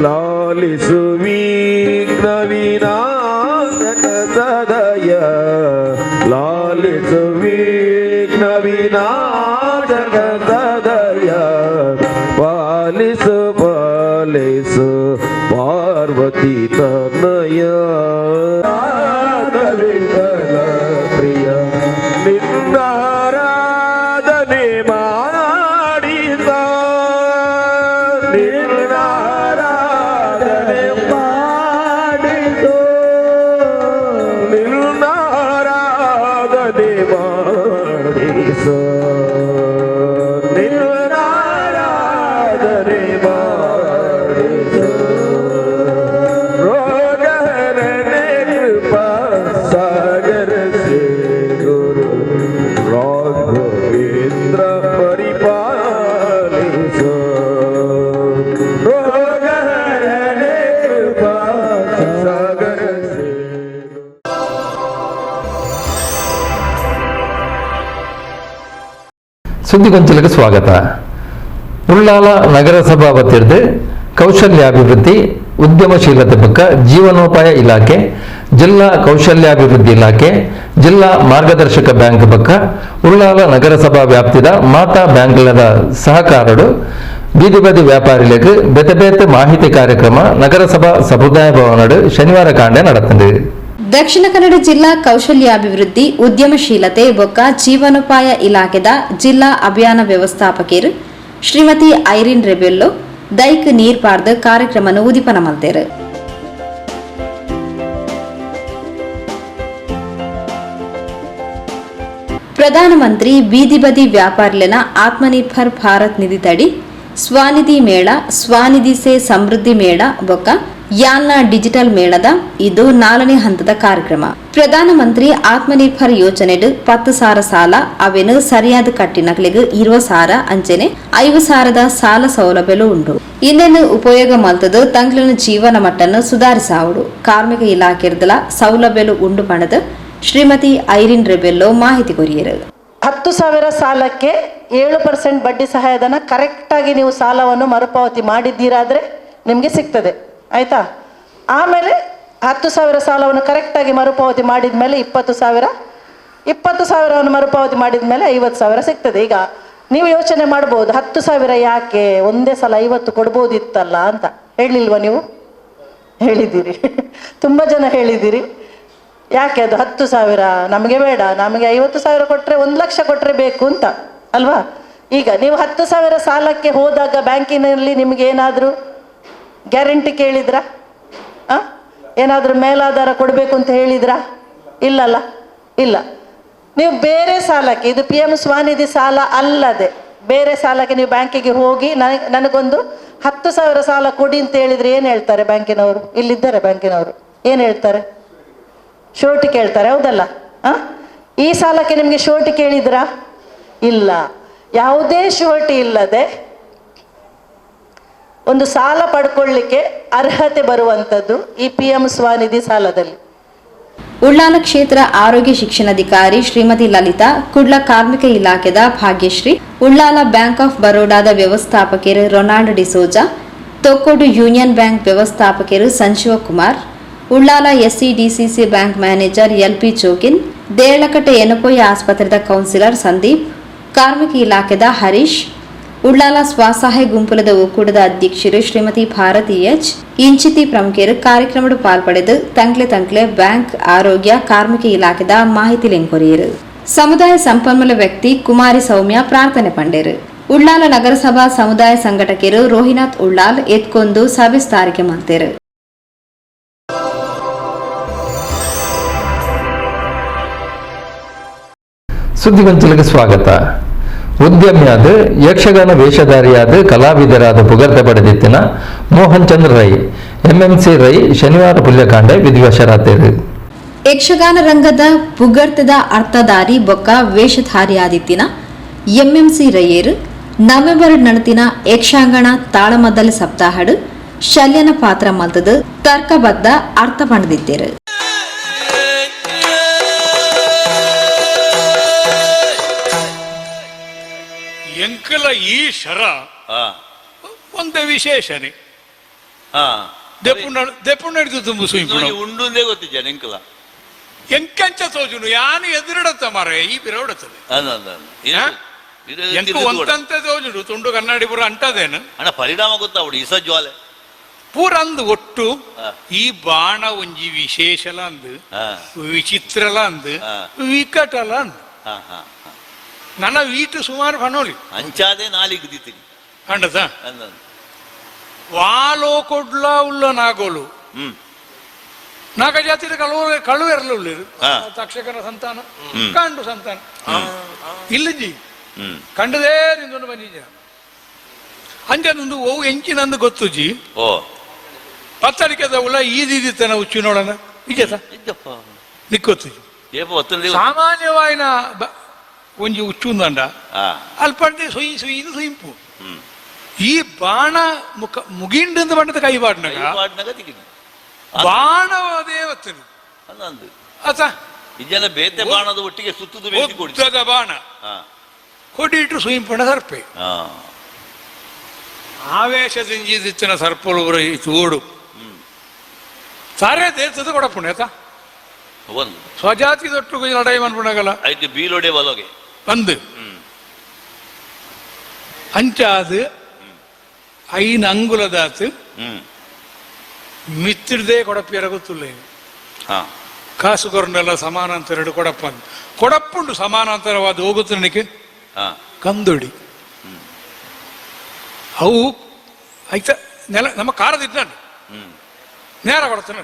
ಲಾಲಿಸು ವಿಘ್ನ ವಿನಾಶಕ ಸದಯ ಲಾಲಿಸು ವಿಘ್ನ ವಿನಾಶಕ ಸದಯ ಪಾಲಿಸು ಪಾಲಿಸು ಪಾರ್ವತಿ ತನಯ ಪ್ರಿಯ ನಿನ್ನಾರಾಧನೆ ಮಾಡಿದ ನಿನ್ನಾರಾಧನೆ ಮಾಡಿದೋ ನಿನ್ನಾರಾಧನೆ ಮಾಡಿಸೋ ನಿನ್ನಾರಾಧನೆ ಮಾಡಿಸೋ ರೋಗಹರಣೆ ಕೃಪಾ ಸಾಗರ ಸೇ ಗುರು ರಾಘವೇಂದ್ರ ಪರಿಪಾಲಿಸೋ ರೋಗಹರಣೆ ಕೃಪಾ ಸುದ್ದಿಗೊಂಚಲಿಗೆ ಸ್ವಾಗತ. ಉಳ್ಳಾಲ ನಗರಸಭಾ ವತಿರ್ದು ಕೌಶಲ್ಯಾಭಿವೃದ್ಧಿ ಉದ್ಯಮಶೀಲತೆ ಪಕ್ಕ ಜೀವನೋಪಾಯ ಇಲಾಖೆ, ಜಿಲ್ಲಾ ಕೌಶಲ್ಯಾಭಿವೃದ್ಧಿ ಇಲಾಖೆ, ಜಿಲ್ಲಾ ಮಾರ್ಗದರ್ಶಕ ಬ್ಯಾಂಕ್ ಪಕ್ಕ ಉಳ್ಳಾಲ ನಗರಸಭಾ ವ್ಯಾಪ್ತಿದ ಮಾತಾ ಬ್ಯಾಂಕ್ಲದ ಸಹಕಾರಡು ಬೀದಿ ಬದಿ ವ್ಯಾಪಾರಿಗಳಿಗೆ ಬೇತೆ ಬೇತೆ ಮಾಹಿತಿ ಕಾರ್ಯಕ್ರಮ ನಗರಸಭಾ ಸಮುದಾಯ ಭವನಡು ಶನಿವಾರ ಕಾಂಡೆ ನಡೆತಂದು. ದಕ್ಷಿಣ ಕನ್ನಡ ಜಿಲ್ಲಾ ಕೌಶಲ್ಯಾಭಿವೃದ್ಧಿ ಉದ್ಯಮಶೀಲತೆ ಬೊಕ್ಕ ಜೀವನೋಪಾಯ ಇಲಾಖೆದ ಜಿಲ್ಲಾ ಅಭಿಯಾನ ವ್ಯವಸ್ಥಾಪಕರು ಶ್ರೀಮತಿ ಐರಿನ್ ರೆಬೆಲ್ಲೋ ದೈಕ್ ನೀರ್ ಪಾರ್ದ ಕಾರ್ಯಕ್ರಮನ ಉದಿಪನ ಮಲ್ತೇರು. ಪ್ರಧಾನಮಂತ್ರಿ ಬೀದಿ ಬದಿ ವ್ಯಾಪಾರಿಲನ ಆತ್ಮನಿರ್ಭರ್ ಭಾರತ್ ನಿಧಿ ತಡಿ ಸ್ವಾನಿಧಿ ಮೇಳ, ಸ್ವಾನಿಧಿ ಸೇ ಸಮೃದ್ಧಿ ಮೇಳ ಬೊಕ್ಕ ಯಾಲ್ನ ಡಿಜಿಟಲ್ ಮೇಳದ ಇದು 4ನೇ ಹಂತದ ಕಾರ್ಯಕ್ರಮ. ಪ್ರಧಾನಮಂತ್ರಿ ಆತ್ಮನಿರ್ಭರ್ ಯೋಜನೆಡು 10,000 ಸಾಲ ಅವೇನು ಸರಿಯಾದ ಕಟ್ಟಿನಗಳಿಗೆ 20,000 ಅಂಚೆನೆ 5,000 ಸಾಲ ಸೌಲಭ್ಯಗಳು ಉಂಟು. ಇನ್ನೇನು ಉಪಯೋಗ ಮಲ್ತದು ತಂಗ್ಲಿನ ಜೀವನ ಮಟ್ಟನ್ನು ಸುಧಾರಿಸಾವುಡು ಕಾರ್ಮಿಕ ಇಲಾಖೆರ್ದಲ ಸೌಲಭ್ಯಗಳು ಉಂಡು ಪಣದ ಶ್ರೀಮತಿ ಐರಿನ್ ರೆಬೆಲ್ಲೋ ಮಾಹಿತಿ ಕೊರಿಯರು. 10,000 ಸಾಲಕ್ಕೆ 7% ಬಡ್ಡಿ ಸಹಾಯಧನ ಕರೆಕ್ಟಾಗಿ ನೀವು ಸಾಲವನ್ನು ಮರುಪಾವತಿ ಮಾಡಿದ್ದೀರಾದರೆ ನಿಮಗೆ ಸಿಗ್ತದೆ, ಆಯಿತಾ. ಆಮೇಲೆ 10,000 ಸಾಲವನ್ನು ಕರೆಕ್ಟಾಗಿ ಮರುಪಾವತಿ ಮಾಡಿದ ಮೇಲೆ 20,000 ಮರುಪಾವತಿ ಮಾಡಿದ ಮೇಲೆ 50,000 ಸಿಗ್ತದೆ. ಈಗ ನೀವು ಯೋಚನೆ ಮಾಡ್ಬೋದು 10,000 ಯಾಕೆ ಒಂದೇ ಸಲ 50 ಕೊಡ್ಬೋದಿತ್ತಲ್ಲ ಅಂತ. ಹೇಳಿಲ್ವ ನೀವು? ಹೇಳಿದ್ದೀರಿ, ತುಂಬ ಜನ ಹೇಳಿದ್ದೀರಿ. ಯಾಕೆ ಅದು 10,000 ನಮಗೆ ಬೇಡ, ನಮಗೆ 50,000 ಕೊಟ್ಟರೆ 1,00,000 ಕೊಟ್ಟರೆ ಬೇಕು ಅಂತ ಅಲ್ವಾ. ಈಗ ನೀವು 10,000 ಸಾಲಕ್ಕೆ ಹೋದಾಗ ಬ್ಯಾಂಕಿನಲ್ಲಿ ನಿಮಗೆ ಏನಾದರೂ ಗ್ಯಾರಂಟಿ ಕೇಳಿದ್ರಾ? ಏನಾದರೂ ಮೇಲಾಧಾರ ಕೊಡಬೇಕು ಅಂತ ಹೇಳಿದ್ರಾ? ಇಲ್ಲಲ್ಲ, ಇಲ್ಲ. ನೀವು ಬೇರೆ ಸಾಲಕ್ಕೆ, ಇದು PM ಸ್ವಾನಿಧಿ ಸಾಲ ಅಲ್ಲದೆ ಬೇರೆ ಸಾಲಕ್ಕೆ ನೀವು ಬ್ಯಾಂಕಿಗೆ ಹೋಗಿ ನನಗೊಂದು 10,000 ಸಾಲ ಕೊಡಿ ಅಂತ ಹೇಳಿದರೆ ಏನು ಹೇಳ್ತಾರೆ ಬ್ಯಾಂಕಿನವರು? ಇಲ್ಲಿದ್ದಾರೆ ಬ್ಯಾಂಕಿನವರು, ಏನು ಹೇಳ್ತಾರೆ? ಶೋಟಿ ಕೇಳ್ತಾರೆ, ಹೌದಲ್ಲ? ಈ ಸಾಲಕ್ಕೆ ನಿಮಗೆ ಶೋಟಿ ಕೇಳಿದ್ರಾ? ಇಲ್ಲ. ಯಾವುದೇ ಶೋಟಿ ಇಲ್ಲದೆ ಒಂದು ಸಾಲ ಪಡ್ಕೊಳ್ಳಿಕ್ಕೆ ಅರ್ಹತೆ ಬರುವಂಥದ್ದು ಈ PM ಸ್ವಾನಿಧಿ ಸಾಲದಲ್ಲಿ. ಉಳ್ಳಾಲ ಕ್ಷೇತ್ರ ಆರೋಗ್ಯ ಶಿಕ್ಷಣಾಧಿಕಾರಿ ಶ್ರೀಮತಿ ಲಲಿತಾ, ಕುಡ್ಲ ಕಾರ್ಮಿಕ ಇಲಾಖೆದ ಭಾಗ್ಯಶ್ರೀ, ಉಳ್ಳಾಲ ಬ್ಯಾಂಕ್ ಆಫ್ ಬರೋಡಾದ ವ್ಯವಸ್ಥಾಪಕರು ರೊನಾಲ್ಡ್ ಡಿಸೋಜಾ, ತೊಕ್ಕೋಡು ಯೂನಿಯನ್ ಬ್ಯಾಂಕ್ ವ್ಯವಸ್ಥಾಪಕರು Sanjeeva Kumar, Ullal SCDCC bank manager LP Chokin, Deralakatte Yenepoya ಆಸ್ಪತ್ರೆದ ಕೌನ್ಸಿಲರ್ ಸಂದೀಪ್, ಕಾರ್ಮಿಕ ಇಲಾಖೆದ ಹರೀಶ್, ಉಳ್ಳಾಲ ಸ್ವಸಹಾಯ ಗುಂಪುಲದ ಒಕ್ಕೂಟದ ಅಧ್ಯಕ್ಷರು ಶ್ರೀಮತಿ ಭಾರತಿ H, ಇಂಚಿತಿ ಪ್ರಮುಖರು ಕಾರ್ಯಕ್ರಮದ ಪಾಲ್ಪಡೆದು ತಂಕ್ಲೆ ಬ್ಯಾಂಕ್, ಆರೋಗ್ಯ, ಕಾರ್ಮಿಕ ಇಲಾಖೆದ ಮಾಹಿತಿ ಲೆಂಕೊರಿಯರು. ಸಮುದಾಯ ಸಂಪನ್ಮೂಲ ವ್ಯಕ್ತಿ ಕುಮಾರಿ ಸೌಮ್ಯ ಪ್ರಾರ್ಥನೆ ಪಂಡೇರು. ಉಳ್ಳಾಲ ನಗರಸಭಾ ಸಮುದಾಯ ಸಂಘಟಕರು ರೋಹಿನಾಥ್ ಉಳ್ಳಾಲ್ ಎತ್ಕೊಂದು ಸವಿಸ್ತಾರಿಕೆ ಮಾಡ್ತೇರು. ಸುದ್ದಿಗೊಂಚಲಿಗೆ ಸ್ವಾಗತ. ಉದ್ಯಮಿಯಾದ ಯಕ್ಷಗಾನ ವೇಷಧಾರಿಯಾದ ಕಲಾವಿದರಾದ ಪುಗರ್ತೆ ಪಡೆದಿತ್ತಿನ ಮೋಹನ್ ಚಂದ್ರ ರೈ MMC ರೈ ಶನಿವಾರ ಪುಲ್ಯಕಾಂಡೆ ವಿಧಿವಶರಾತೇರು. ಯಕ್ಷಗಾನ ರಂಗದ ಪುಗರ್ತದ ಅರ್ಥಧಾರಿ ಬೊಕ್ಕ ವೇಷಧಾರಿಯಾದಿತ್ತಿನ MMC ರೈಯರು ನವೆಂಬರ್ ನಡತಿನ ಯಕ್ಷಾಂಗಣ ತಾಳಮದ್ದಲ ಸಪ್ತಾಹಡು ಶಲ್ಯನ ಪಾತ್ರ ಮಲ್ತದು ತರ್ಕಬದ್ಧ ಅರ್ಥ ಪಡೆದಿದ್ದೇರು. ಎಂಕಲ ಈ ಶರ ಒಂದೇ ವಿಶೇಷನೇ ದೆಪ್ಪು ನಡೆದು ತುಂಬ ಉಂಡುಂದೇ ಗೊತ್ತಿದ್ಯಾ ಎಂಕಲ ಎಂಕಂಚ ತೋಜುನು ಯಾನು ಎದುರಿಡತ್ತ ಮಾರ ಈ ಬಿರವಡತ್ತದೆ ಎಂಕು ಒಂದಂತೆ ತೋಜುನು ತುಂಡು ಕನ್ನಡಿ ಪುರ ಅಂಟದೇನು ಅಣ್ಣ ಪರಿಣಾಮ ಗೊತ್ತಾವಡು ಇಸ ಜ್ವಾಲೆ ಪೂರ ಅಂದು ಒಟ್ಟು ಈ ಬಾಣ ಒಂಜಿ ವಿಶೇಷಲ ಅಂದು ವಿಚಿತ್ರಲ ಅಂದು ವಿಕಟಲ ಅಂದು ನನ್ನ ವೀಟು ಸುಮಾರು ಪಣೋಲಿ ಅಂಚಾದೆ ನಾಲಿಗೆ ದಿತ್ತೀನಿ ಅಂಡದ ವಾಲೋ ಕೊಡ್ಲ ಉಳ್ಳ ನಾಗೋಲು ನಾಗ ಜಾತಿದ ಕಳುವೆರಲು ಉಳ್ಳಿರು ತಕ್ಷಕನ ಸಂತಾನ ಕಂಡು ಸಂತಾನ ಇಲ್ಲಜಿ ಕಂಡದೇ ನಿಂದೊಂದು ಬಂದಿದ್ದ ಅಂಜನೊಂದು ಓ ಎಂಚಿನಂದು ಗೊತ್ತು ಜಿ ಪತ್ತಡಿಕೆದ ಉಳ್ಳ ಈದಿತ್ತನ ಉಚ್ಚು ನೋಡೋಣ ನಿಜತ ನಿಕ್ಕೊತ್ತು ಸಾಮಾನ್ಯವಾಯಿನ ಒಂಜಿ ಉಚ್ಚುಂದಂಡ ಅಲ್ಪಂಡೆ ಸೊಯ್ ಸೊಯ್ದು ಸೊಯ್ಪು ಈ ಬಾಣ ಮುಖ ಮುಗಿಂಡು ಬಂಡದ ಕೈ ಬಾಡ್ನಾಗ ಬಾಣ ದೇವತನು ಆತ ಇದೆಲ್ಲ ಬೇತೆ ಬಾಣದ ಒಟ್ಟಿಗೆ ಸುತ್ತದ ಉದ್ದದ ಬಾಣ ಕೊಡಿಟ್ಟು ಸುಯಿಂಪಣ ಸರ್ಪೆ ಆವೇಶದಿಂಜಿದಿತ್ತಿನ ಸರ್ಪಲು ಈ ಚೂಡು ಸಾರೇ ದೇಶದ ಕೊಡಪುಣ್ಯ ಆಯ್ತಾ ಒಂದು ಸ್ವಜಾತಿ ದೊಟ್ಟು ಲಡಾಯಿ ಮನ್ಪುಣಗಲ್ಲ ಆಯ್ತು ಬೀಲೋಡೆ ಬಲೋಗೆ ಬಂದು ಅಂಚಾದು ಐನ ಅಂಗುಲದಾತು ಮಿತ್ತಿರದೇ ಕೊಡಪ್ಪಿಯರ ಗೊತ್ತಿಲ್ಲ ಕಾಸು ಕೊರನೆಲ್ಲ ಸಮಾನಾಂತರ ಕೊಡಪ್ಪ ಕೊಡಪ್ಪುಂಡು ಸಮಾನಾಂತರವಾದ ಹೋಗುತ್ತನಿಗೆ ಕಂದುಡಿ ಅವು ಆಯ್ತ ನೆಲ ನಮ್ಮ ಕಾರದಿದ್ದ ನೇರ ಕೊಡ್ತಾನೆ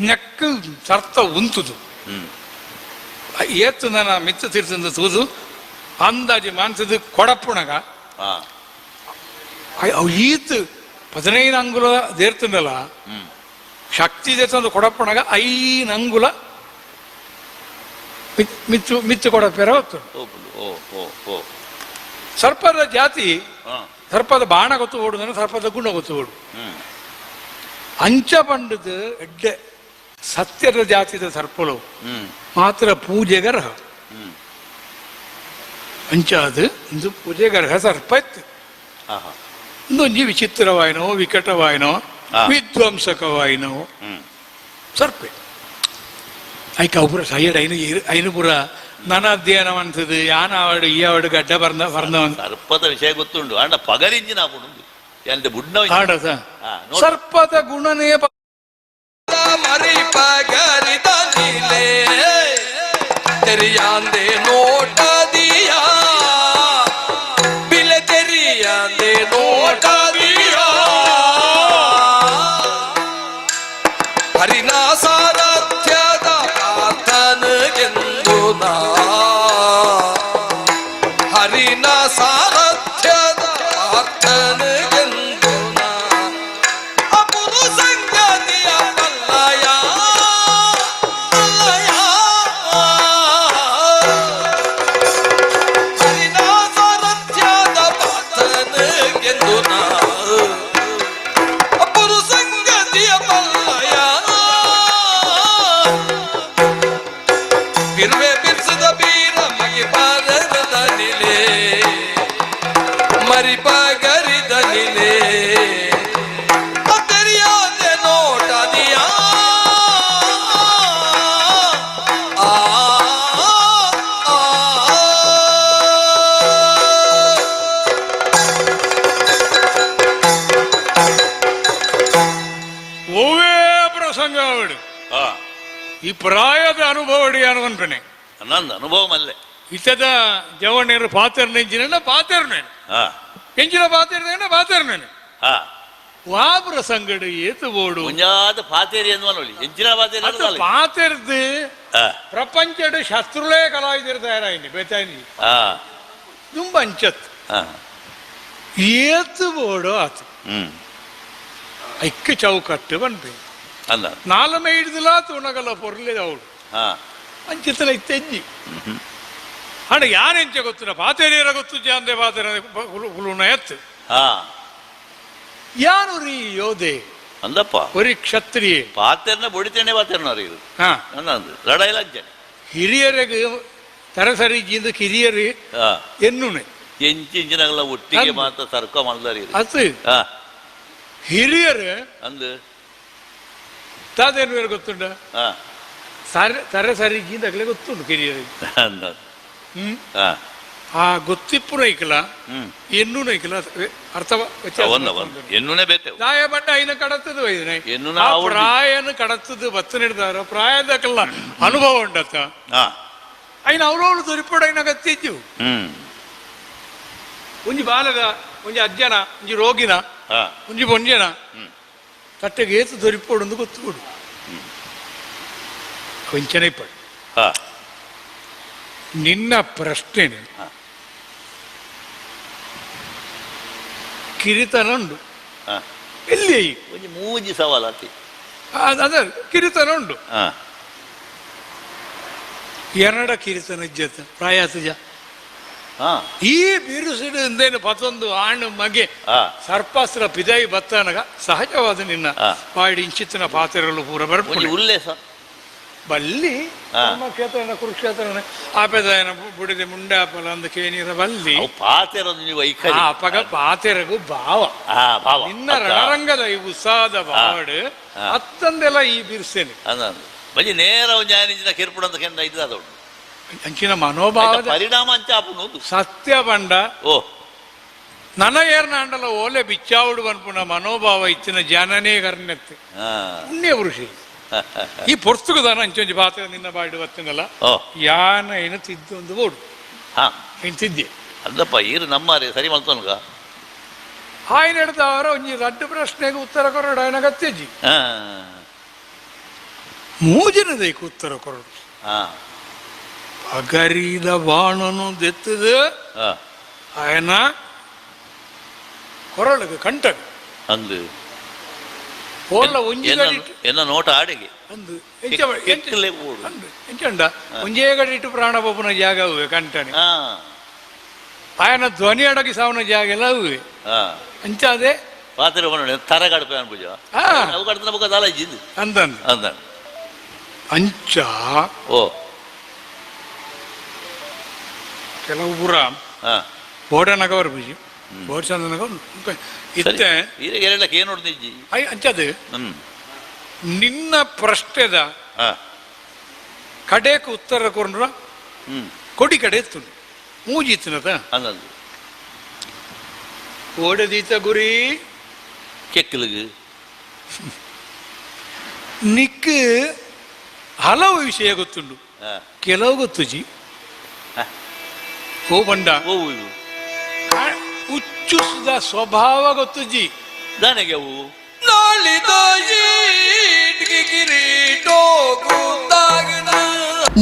ನೆಕ್ಕು ಸರ್ತ ಉಂತುದು ಏತು ನನ್ನ ಮಿತ್ತ ತೀರ್ತಿಂದ ತೂದು ಅಂದಾಜು ಮಾನ್ಸದು ಕೊಡಪ್ಪುಣಗ ಅವು ಈತು 15 ಅಂಗುಲ ದೇರ್ತನಲ್ಲ ಶಕ್ತಿ ದೇತಂದು ಕೊಡಪ್ಪಣಗ 5 ಅಂಗುಲ ಮಿತ್ತು ಮಿತ್ತು ಕೊಡಪ್ಪೇರ ಹೊತ್ತು ಸರ್ಪದ ಜಾತಿ ಸರ್ಪದ ಬಾಣ ಗೊತ್ತು ಓಡುದನ್ನು ಸರ್ಪದ ಗುಣ ಗೊತ್ತು ಓಡು ಅಂಚ ಪಂಡದ ಎಡ್ಡೆ ಸತ್ಯದ ಜಾತಿದ ಸರ್ಪಲು ಮಾತ್ರ ಪೂಜೆಗರ್ಹ ಅಂಚಾದು ಇಂದು ಪೂಜೆಗರ್ಹ ಸರ್ಪ ಇತ್ತು ಇಂದೊಂಜಿ ವಿಚಿತ್ರವಾಯಿನೋ ವಿಕಟವಾಯಿನೋ ವಿಧ್ವಂಸಕವಾಯಿನೋ ಸರ್ಪೆ ಐಕ ಪುರ ಸೈಡ್ ಐನು ಪುರ ನನ್ನ ಅಧ್ಯಯನ ಅಂತದ್ದು ಯಾನ ಆವಡು ಈ ಆವಡು ಗಡ್ಡ ಬರ್ದ ಸರ್ಪದ ವಿಷಯ ಗೊತ್ತುಂಡು ಅಂಡ ಪಗರಿಂಜಿನ ಬುಡ್ಡ ಸರ್ಪದ ಗುಣನೇ ಮರಿ ಪಗರಿದ ನೀಲೆ ತೆರಿಯಾಂದೆ ನೋಟ ದಿಯಾ ಬಿಲೆ ತೆರಿಯಾಂದೆ ನೋಟ ದಿಯಾ ಹರಿನಾ ಸಾರಥ್ಯದ ಪ್ರಾರ್ಥನೆಗೆಂದು ನಾ ಹರಿನಾ ಸಾರಥ್ಯದ ಪ್ರಾರ್ಥನೆಗೆಂದು ನಾ ಅಪುರು ಸಂಗತಿಯ ಪಲ್ಲಯ ಹರಿನಾ ಸಾರಥ್ಯದ ಪ್ರಾರ್ಥನೆಗೆಂದು ನಾ ಅಪುರು ಸಂಗತಿಯ ಪಲ್ಲಯ ಬಿರುವೆ ಬಿರ್ಸದ ಬೀರ ಮಗಿ ಪಾದದ ನಿಲೆ ಮರಿ ಪಗರಿದ ನಿಲೆ ತೆರಿಯಾದೆ ನೋಟ ದಿಯಾ ಓವೇ ಪ್ರಸಂಗ ಅವಡು ಈ ಪ್ರಾಯದ ಅನುಭವಡಿ ಅನ್ಕೊಂಡ್ರೆ ನಂದು ಅನುಭವಮಲ್ಲೇ ಇತ್ತದ ಜವಣ್ಣರು ಪಾತ್ರನ ಎಂಜಿನ ಪಾತ್ರನೇನು ಎಂಜಿನ ಪಾತ್ರನೇನು ವಾ ಪ್ರಸಂಗಡು ಏತು ಬೋಡು ಮುಂಜಾದ ಪಾತೇರಿ ಅನ್ನುವಲ್ಲಿ ಎಂಚಿನ ಪಾತೇರಿ ಪಾತೆರ್ದು ಪ್ರಪಂಚಡು ಶತ್ರುಲೇ ಕಲಾವಿದರು ತಯಾರಾಯಿನಿ ಬೇತಾಯಿನಿ ತುಂಬ ಅಂಚತ್ ಏತು ಬೋಡು ಆತು ಐಕ್ಕ ಚೌಕಟ್ಟು ಬಂದ್ರಿ ನಾಲಮೆ ಹಿಡಿದಿಲ್ಲ ತುಣಗಲ್ಲ ಪೊರ್ಲೆ ಅವಳು ಅಂಚಿತಲ ಇತ್ತೆಜ್ಜಿ ಹಣ ಯಾನೆಂಚ ಗೊತ್ತಿನ ಪಾತೇರಿಯರ ಗೊತ್ತು ಜಾಂದೆ ಪಾತೇರ ಹುಳುನ ಎತ್ತು ಯಾರು ರೀ ಯೋಧೆ ಅಂದಪ್ಪ ಒರಿ ಕ್ಷತ್ರಿಯ ಪಾತೆರ್ನ ಬೊಡಿತೇನೆ ಪಾತೆರ್ನವ್ರು ಇದು ಲಡಾಯಿಲಾಗ್ಜನೆ ಹಿರಿಯರಿಗೆ ತರಸರಿಗಿಂದ ಕಿರಿಯರು ಎನ್ನುನೆ ಎಂಚಿಂಚಿನಗಲ ಒಟ್ಟಿಗೆ ಮಾತ್ರ ಸರ್ಕ ಮಾಡ್ದಾರಿ ಅದು ಹಿರಿಯರು ಅಂದು ತಾದೇನು ಗೊತ್ತುಂಡ ತರಸರಿಗಿಂದಗಲೇ ಗೊತ್ತುಂಟು ಕಿರಿಯರಿಗೆ ಆ ಗೊತ್ತಿಪ್ಪು ನೈಕಲ ಎನ್ನು ನೈಕಲ ಅರ್ಥ ಎನ್ನುನೇ ಬೇತೆ ದಾಯ ಬಡ್ಡ ಐನ ಕಡತದು ವೈದ್ಯ ಪ್ರಾಯನ ಕಡತದು ಬತ್ತ ನಿಡ್ದಾರ ಪ್ರಾಯದಕ್ಕೆಲ್ಲ ಅನುಭವ ಉಂಡತ್ತ ಐನ ಅವಳವಳು ದೊರಿಪೋಡ ಐನ ಗತ್ತಿದ್ದು ಒಂಜಿ ಬಾಲಗ ಒಂಜಿ ಅಜ್ಜನ ಒಂಜಿ ರೋಗಿನ ಒಂಜಿ ಬೊಂಜನ ತಟ್ಟೆಗೆ ಏತು ದೊರಿಪೋಡು ಗೊತ್ತುಕೊಡು ಕೊಂಚನೆ ಪಡು ನಿನ್ನ ಪ್ರಶ್ನೆ ಕಿರಿತನ ಉಂಡು ಎಲ್ಲಿ ಒಂಜಿ ಮೂಜಿ ಸವಾಲ ಅದ ಕಿರಿತನ ಉಂಡು ಎರಡ ಕಿರಿತನ ಇಜ್ಜತ ಪ್ರಾಯತಜ ಈ ಬಿರುಸಿಡು ಇಂದೇನು ಪತ್ತೊಂದು ಆಣು ಮಗೆ ಸರ್ಪಾಸ್ತ್ರ ಪಿದಾಯಿ ಬತ್ತನಗ ಸಹಜವಾದ ನಿನ್ನ ಬಾಡಿ ಇಂಚಿತ್ತಿನ ಪಾತ್ರೆಗಳು ಪೂರ ಬರ್ಪುಣಿ ಉಲ್ಲೇಸ ಬಲ್ಲಿ ಕ್ಷೇತ್ರ ಕುರುಕ್ಷೇತ್ರ ಆಪೆದಾಯನ ಬುಡಿದೆ ಮುಂಡಾಪಲ ಅಂದ ಕೇನಿರ ಬಲ್ಲಿ ಅಪಗ ಪಾತೆರಗು ಭಾವ ಇನ್ನ ರಣರಂಗದ ಈ ಉತ್ಸಾಹದ ಭಾವಡು ಅತ್ತಂದೆಲ್ಲ ಈ ಬಿರ್ಸೇನೆ ಬಲಿ ನೇರ ಜ್ಞಾನಿಂಚಿನ ಕಿರ್ಪುಡ ಅಂತ ಕೆಂದ ಇದ್ದದ ಅಂಚಿನ ಮನೋಭಾವದ ಪರಿಣಾಮ ಅಂಚ ಆಪುನು ಸತ್ಯ ಬಂಡ ಓ ನನ ಏರ್ನ ಅಂಡಲ ಓಲೆ ಬಿಚ್ಚಾವುಡು ಅನ್ಪುನ ಮನೋಭಾವ ಇಚ್ಚಿನ ಜನನೇ ಕರ್ನೆತ್ತೆ ಪುಣ್ಯ ಪುರುಷಿ ಈ ಪೊರ್ತುಗದಾನ ಅಂಚೊಂಜಿ ಪಾತ್ರ ನಿನ್ನ ಬಾಡಿ ಬತ್ತಿನಲ್ಲ ಯಾನ ಏನು ತಿದ್ದು ಒಂದು ಓಡು ಏನು ತಿದ್ದೆ ಅಲ್ಲಪ್ಪ ಈರು ನಮ್ಮ ಸರಿ ಮಲ್ತೋನ್ಗ ಆಯ್ನ ಹಿಡ್ದವರ ಒಂಜಿ ರಡ್ಡು ಪ್ರಶ್ನೆಗೆ ಉತ್ತರ ಕೊರಡು ఆయన ಗತ್ತೆಜ್ಜಿ ಮೂಜಿನದೈಕು ಉತ್ತರ ಕೊರಡು ಪಗರಿದ ಬಾಣನು ದೆತ್ತದು ఆయన ಕೊರಳಿಗೆ ಕಂಟಗ ಅಂದು ಓಲ್ಲ ಒಂಜಿ ಎನ್ನ ನೋಟ ಆಡಿಗೆ ಅಂದು ಎಂಚಂಡ ಒಂಜೇ ಗಡಿಟ್ಟು ಪ್ರಾಣ ಪೋಪುನ ಜಾಗ ಅವೆ ಕಂಟನೆ ఆయన ಧ್ವನಿ ಅಡಗಿ ಸಾವನ ಜಾಗ ಎಲ್ಲ ಅವೆ ಅಂಚಾದೆ ಪಾತ್ರ ತರ ಗಡಪೆ ಅನ್ಪುಜ ಅವು ಕಡ್ತನ ಬುಕ್ಕ ದಾಲ ಇಜ್ಜಿಂದು ಅಂದಂದು ಅಂದ ಅಂಚ ಓ ಕೆಲವು ಪುರ ಬೋಡನಗವರ್ ಬುಜಿ ಬೋಡ್ ಚಂದನಗವರ್ ಇತ್ತೆ ಏನು ನೋಡ್ತಿಜ್ಜಿ ಅಂಚದು ನಿನ್ನ ಪ್ರಶ್ನೆದ ಕಡೆಗೆ ಉತ್ತರ ಕೊಡ್ರ ಕೊಡಿ ಕಡೆ ಎತ್ತು ಮೂಜಿತ್ತಿನದ ಓಡದೀತ ಗುರಿ ಕೆಕ್ಕಲಿಗೆ ನಿಕ್ ಹಲವು ವಿಷಯ ಗೊತ್ತುಂಡು ಕೆಲವು ಗೊತ್ತುಜಿ ಓ ಬಂಡ ಹುಚ್ಚುಸಿದ ಸ್ವಭಾವ ಗೊತ್ತುಜಿ ನನಗೆ ಅವು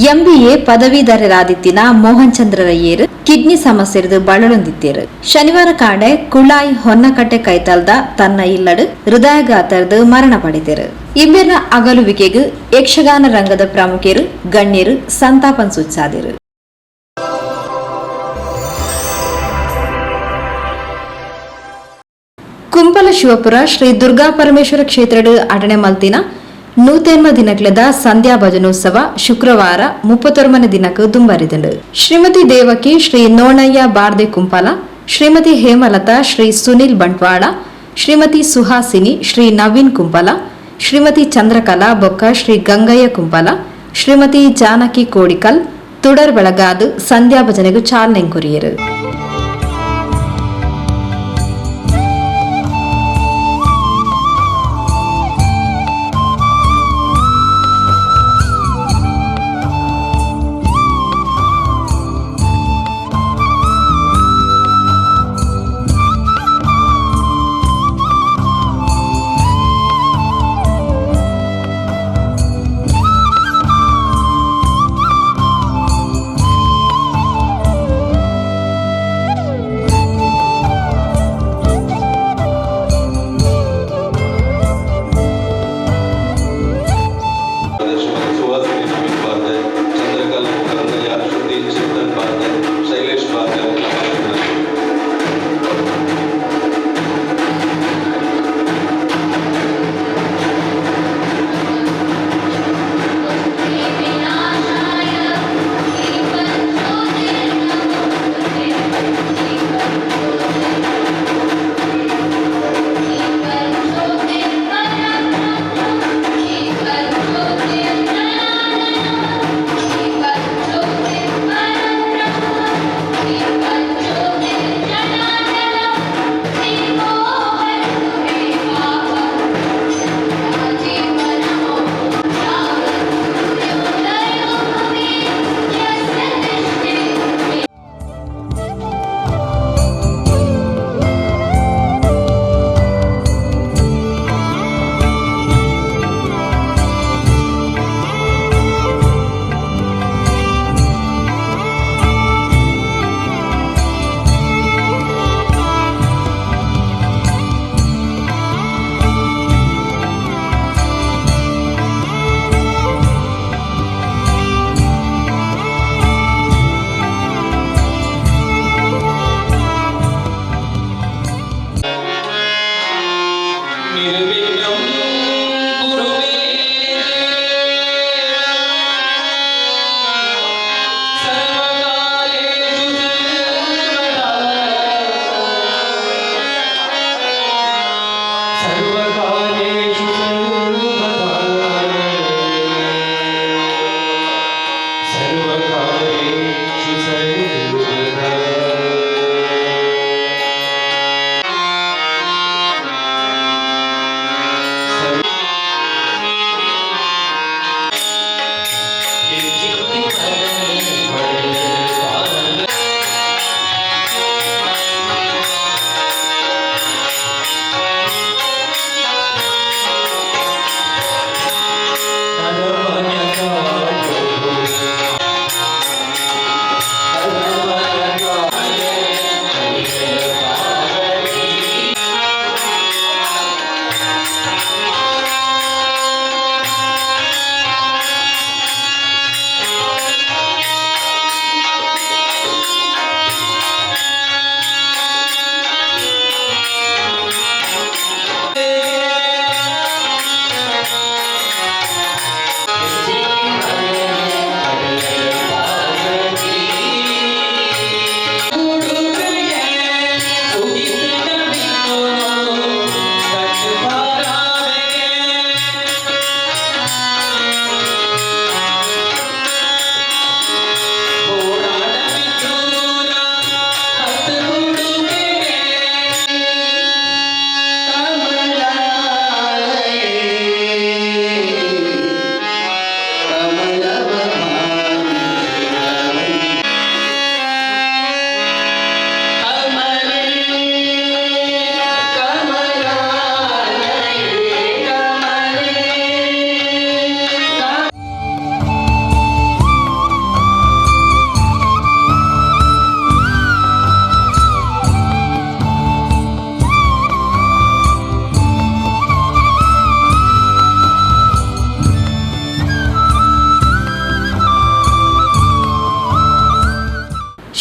ಎಂಬಿಎ ಪದವೀಧರರಾದಿತ್ತಿನ ಮೋಹನ್ ಚಂದ್ರರಯ್ಯರು ಕಿಡ್ನಿ ಸಮಸ್ಯೆ ಇರಿದು ಬಳಲೊಂದಿತ್ತೇರು ಶನಿವಾರ ಕಾಡೆ ಕುಳಾಯಿ ಹೊನ್ನಕಟ್ಟೆ ಕೈತಲ್ದ ತನ್ನ ಇಲ್ಲಡು ಹೃದಯಾಘಾತರ್ದು ಮರಣ ಪಡೆದರು ಇಬ್ಬರ ಅಗಲುವಿಕೆಗೂ ಯಕ್ಷಗಾನ ರಂಗದ ಪ್ರಮುಖರು ಗಣ್ಯರು ಸಂತಾಪನ್ ಸೂಚಿಸಿದರು ಕುಂಪಲ ಶಿವಪುರ ಶ್ರೀ ದುರ್ಗಾ ಪರಮೇಶ್ವರ ಕ್ಷೇತ್ರಡು ಅಡಣೆ ಮಲ್ತಿನ 101 ದಿನಕ್ಲದ ಸಂಧ್ಯಾ ಭಜನೋತ್ಸವ ಶುಕ್ರವಾರ 31 ದಿನಕ್ಕೆ ದುಂಬರಿದಂಡು ಶ್ರೀಮತಿ ದೇವಕಿ ಶ್ರೀ ನೋಣಯ್ಯ ಬಾರ್ದೆ ಕುಂಪಲ ಶ್ರೀಮತಿ ಹೇಮಲತಾ ಶ್ರೀ ಸುನಿಲ್ ಬಂಟ್ವಾಳ ಶ್ರೀಮತಿ ಸುಹಾಸಿನಿ ಶ್ರೀ ನವೀನ್ ಕುಂಪಲ ಶ್ರೀಮತಿ ಚಂದ್ರಕಲಾ ಬೊಕ್ಕ ಶ್ರೀ ಗಂಗಯ್ಯ ಕುಂಪಲ ಶ್ರೀಮತಿ ಜಾನಕಿ ಕೋಡಿಕಲ್ ತುಡರ್ ಬೆಳಗಾದು ಸಂಧ್ಯಾ ಭಜನೆಗೂ ಚಾಲನೆ ಕೊರಿಯರು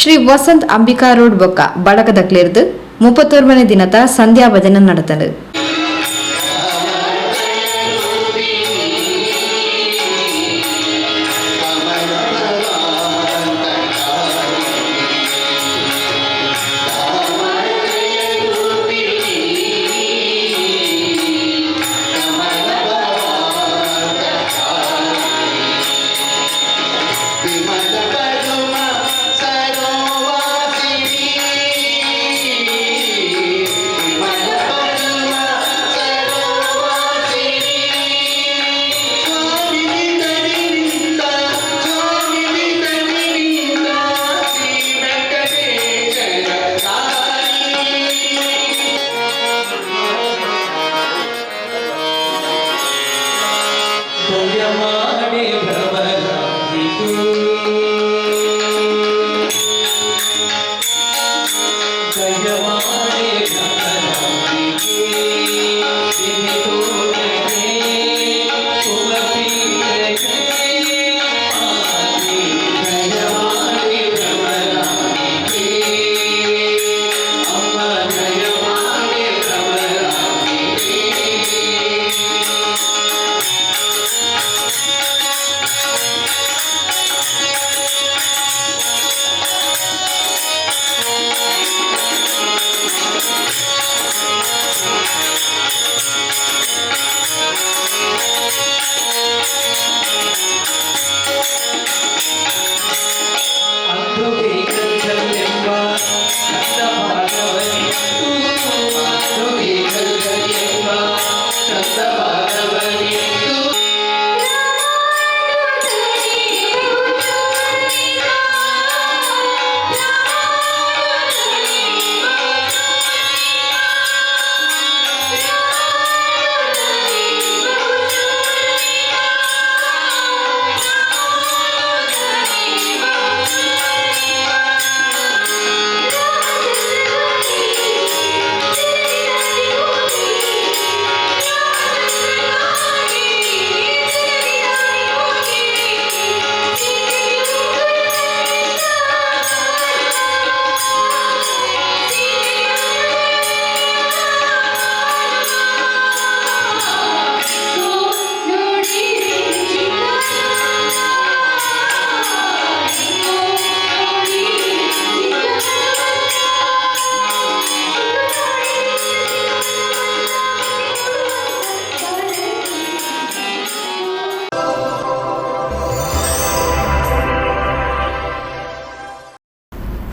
ಶ್ರೀ ವಸಂತ್ ಅಂಬಿಕಾ ರೋಡ್ ಬೊಕ್ಕ ಬಳಗದಕ್ಲಿರ್ದು 31ನೇ ದಿನದ ಸಂಧ್ಯಾ ಭಜನೆ ನಡೆತನು.